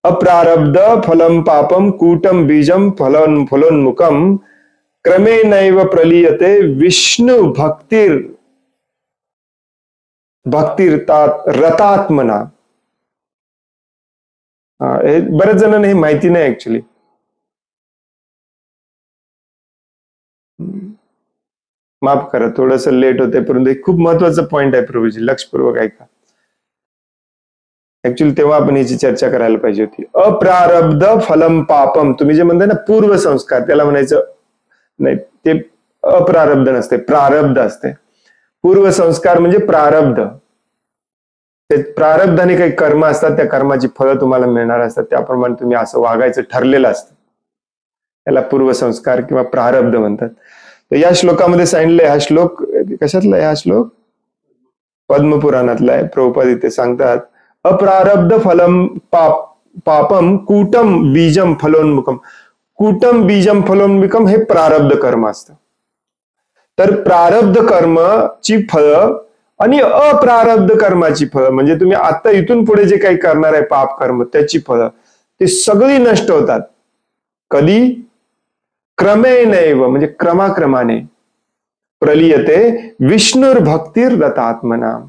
अप्रारब्ध फलम पापम कूटम बीजम फलोन्मुखम क्रमेणैव प्रलीयते विष्णु भक्तिर्तात रतात्मना. हे बऱ्याच जणांना हे माहिती नाही ऍक्च्युली. माफ करा, थोडस लेट होतंय, परंतु एक खूप महत्वाचं पॉइंट आहे प्रभूजी, लक्षपूर्वक ऐका. ऍक्च्युली तेव्हा आपण याची चर्चा करायला पाहिजे होती. अप्रारब्ध फलम पापम, तुम्ही जे म्हणताय ना पूर्वसंस्कार, त्याला म्हणायचं नाही, ते अप्रारब्ध नसते, प्रारब्ध असते. पूर्वसंस्कार म्हणजे प्रारब्ध. ते प्रारब्धाने काही कर्म असतात, त्या कर्माची फळं तुम्हाला मिळणार असतात, त्याप्रमाणे तुम्ही असं वागायचं ठरलेलं असतं. याला पूर्वसंस्कार किंवा प्रारब्ध म्हणतात. तर या श्लोकामध्ये सांगितलंय. हा श्लोक कशातला आहे? हा श्लोक पद्मपुराणातला आहे. प्रभुपाद इथे सांगतात अप्रारब्ध फलम पापम कूटम बीजम फलोन्मुखम. कूटम बीजम फलोन्मुखम हे प्रारब्ध कर्म असतं. तर प्रारब्ध कर्मची फळं आणि अप्रारब्ध कर्माची फळं, म्हणजे तुम्ही आता इथून पुढे जे काही करणार आहे पाप कर्म त्याची फळं, ती सगळी नष्ट होतात. कधी? क्रमेणैव, म्हणजे क्रमाक्रमाने. प्रलीयते विष्णुर्भक्तीर रतात्मनाम.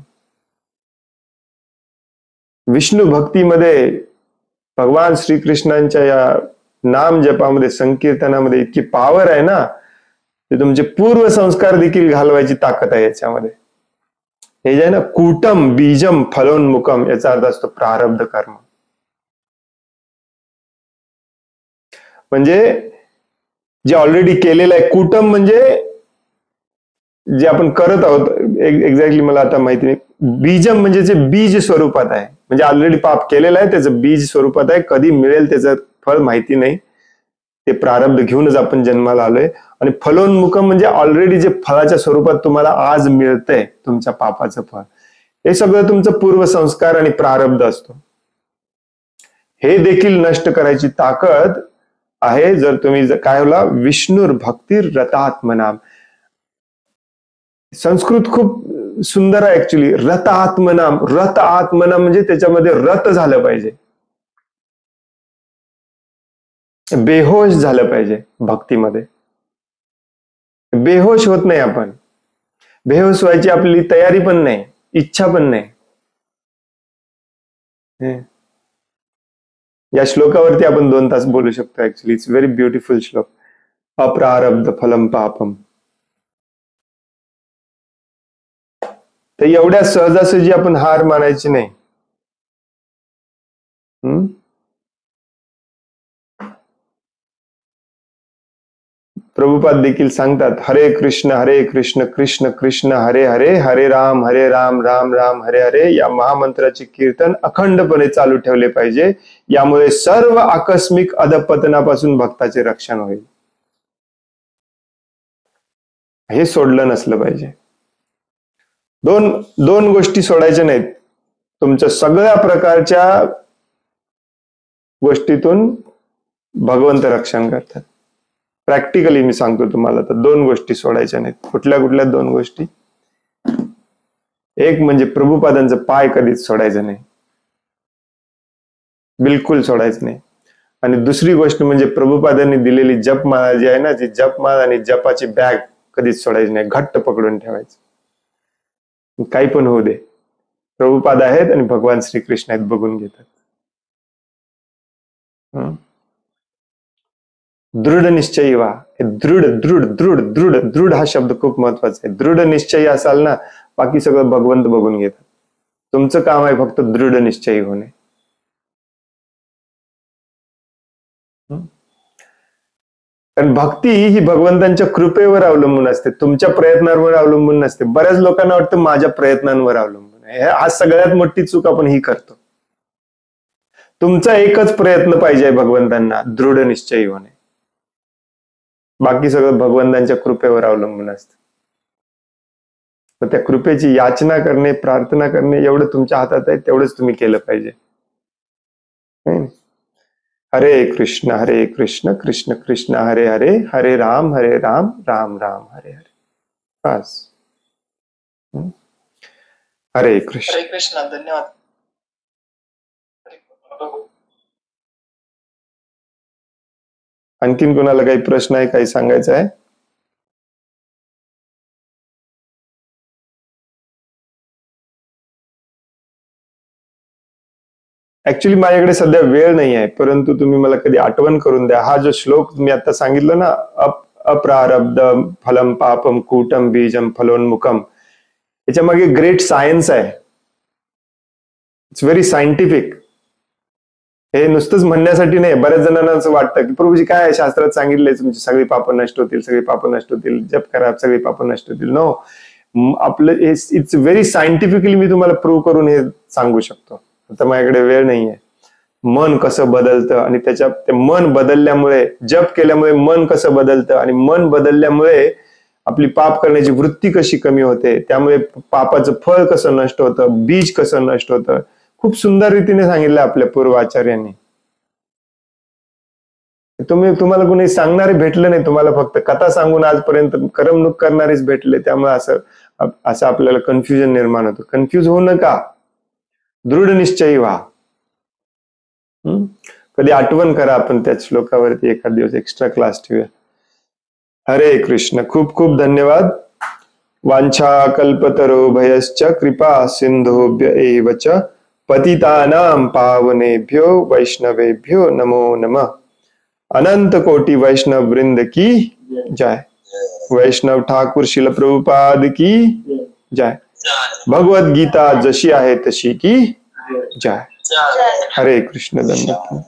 विष्णू भक्तीमध्ये, भगवान श्रीकृष्णांच्या या नाम जपामध्ये, संकीर्तनामध्ये इतकी पावर आहे ना, ते तुमचे पूर्व संस्कार देखील घालवायची ताकद आहे याच्यामध्ये. हे जे आहे ना, कूटम बीजम फलोन्मुखम, याचा अर्थ असतो प्रारब्ध कर्म. म्हणजे जे ऑलरेडी केलेलं आहे. कूटम म्हणजे जे आपण करत आहोत, एक्झॅक्टली मला आता माहिती नाही. बीजम म्हणजे जे बीज स्वरूपात आहे, म्हणजे ऑलरेडी पाप केलेलं आहे त्याचं बीज स्वरूपात आहे. कधी मिळेल त्याचं फळ माहिती नाही, ते प्रारब्ध घेऊनच आपण जन्माला आलोय. आणि फलोन्मुखम म्हणजे ऑलरेडी जे फळाच्या स्वरूपात तुम्हाला आज मिळतंय तुमच्या पापाचं फळ, हे सगळं तुमचं पूर्वसंस्कार आणि प्रारब्ध असतो. हे देखील नष्ट करायची ताकद आहे जर तुम्ही काय होला, विष्णुर भक्तीर रतात्मनाम. संस्कृत खूप सुंदर आहे ऍक्च्युली. रत आत्मनाम, रत आत्मनाम म्हणजे त्याच्यामध्ये रत झालं पाहिजे, बेहोश झालं पाहिजे. भक्तीमध्ये बेहोश होत नाही आपण, बेहोश व्हायची आपली तयारी पण नाही, इच्छा पण नाही. या श्लोकावरती आपण 2 तास बोलू शकतो ऍक्च्युली. इट्स व्हेरी ब्युटिफुल श्लोक. अप्रारब्ध फलम पापम. तर एवढ्या सहजासहजी आपण हार मानायची नाही. प्रभुपाद देखील सांगतात, हरे कृष्ण कृष्ण कृष्ण हरे हरे, हरे राम राम राम हरे हरे. या महामंत्राचे कीर्तन अखंडपणे चालू ठेवले पाहिजे. यामुळे सर्व आकस्मिक अधपतनापासून भक्ताचे रक्षण होईल. हे सोडलं नसलं पाहिजे. दोन गोष्टी सोडायच्या नाहीत. तुमच्या सगळ्या प्रकारच्या गोष्टीतून भगवंत रक्षण करतात. प्रॅक्टिकली मी सांगतो तुम्हाला, तर 2 गोष्टी सोडायच्या नाहीत. कुठल्या 2 गोष्टी? एक म्हणजे प्रभुपादांचं पाय कधीच सोडायचं नाही, बिलकुल सोडायचं नाही. आणि दुसरी गोष्ट म्हणजे प्रभुपादांनी दिलेली जपमाळा जी आहे ना, ती जपमाळा आणि जपाची बॅग कधीच सोडायची नाही, घट्ट पकडून ठेवायचं. काही पण होऊ दे, प्रभुपाद आहेत आणि भगवान श्रीकृष्ण आहेत, बघून घेतात. दृढ निश्चयी व्हा. दृढ दृढ दृढ दृढ दृढ हा शब्द खूप महत्वाचा आहे. दृढ निश्चयी असाल ना, बाकी सगळं भगवंत बघून घेतात. तुमचं काम आहे फक्त दृढ निश्चयी होणे. कारण भक्ती ही भगवंतांच्या कृपेवर अवलंबून असते, तुमच्या प्रयत्नांवर अवलंबून नसते. बऱ्याच लोकांना वाटतं माझ्या प्रयत्नांवर अवलंबून आहे. आज सगळ्यात मोठी चूक आपण ही करतो. तुमचा एकच प्रयत्न पाहिजे भगवंतांना, दृढ निश्चयी होणे. बाकी सगळं भगवंतांच्या कृपेवर अवलंबून असतं. तर त्या कृपेची याचना करणे, प्रार्थना करणे एवढं तुमच्या हातात आहे, तेवढंच तुम्ही केलं पाहिजे. हरे कृष्ण कृष्ण कृष्ण हरे हरे, हरे राम राम राम हरे हरे. बस. हरे कृष्ण. धन्यवाद. आणखीन कोणाला काही प्रश्न आहे, काही सांगायचं आहे? ऍक्च्युली माझ्याकडे सध्या वेळ नाही आहे, परंतु तुम्ही मला कधी आठवण करून द्या. हा जो श्लोक मी आता सांगितलं ना, अप्रारब्ध फलम पापम कूटम बीजम फलोन्मुखम, याच्या मागे ग्रेट सायन्स आहे. It's very scientific. हे नुसतंच म्हणण्यासाठी नाही. बऱ्याच जणांना असं वाटतं की प्रभूजी काय आहे, शास्त्रात सांगितलंय तुमची सगळी पाप नष्ट होतील, सगळी पाप नष्ट होतील, जप करा सगळी पाप नष्ट होतील. नो, आपलं इट्स व्हेरी सायंटिफिकली मी तुम्हाला प्रूव्ह करून हे सांगू शकतो. आता माझ्याकडे वेळ नाहीये. मन कसं बदलतं आणि त्याच्या ते मन बदलल्यामुळे, जप केल्यामुळे मन कसं बदलतं आणि मन बदलल्यामुळे आपली पाप करण्याची वृत्ती कशी कमी होते, त्यामुळे पापाचं फळ कसं नष्ट होतं, बीज कसं नष्ट होतं, खूप सुंदर रीतीने सांगितलं आपल्या पूर्व आचार्यांनी. तुम्हाला कोणी सांगणारे भेटले नाही, तुम्हाला फक्त कथा सांगून आजपर्यंत करमणूक करणारेच भेटले, त्यामुळे असं आपल्याला कन्फ्युजन निर्माण होतं. कन्फ्युज होऊ नका, दृढ निश्चयी व्हा. कधी आठवण करा, आपण त्या श्लोकावरती एखाद दिवस एक्स्ट्रा क्लास ठेवूया. हरे कृष्ण. खूप खूप धन्यवाद. वांछा कल्पतरो भयश्च कृपा सिंधुभ्य एव च पतितानां पावनेभ्यो वैष्णवेभ्यो नमो नमः. अनंत कोटि वैष्णव वृंद की जय. वैष्णव ठाकुर शिल प्रभुपाद की जय. भगवत गीता जशी आहे तशी की जय. हरे कृष्ण. धन्यवाद.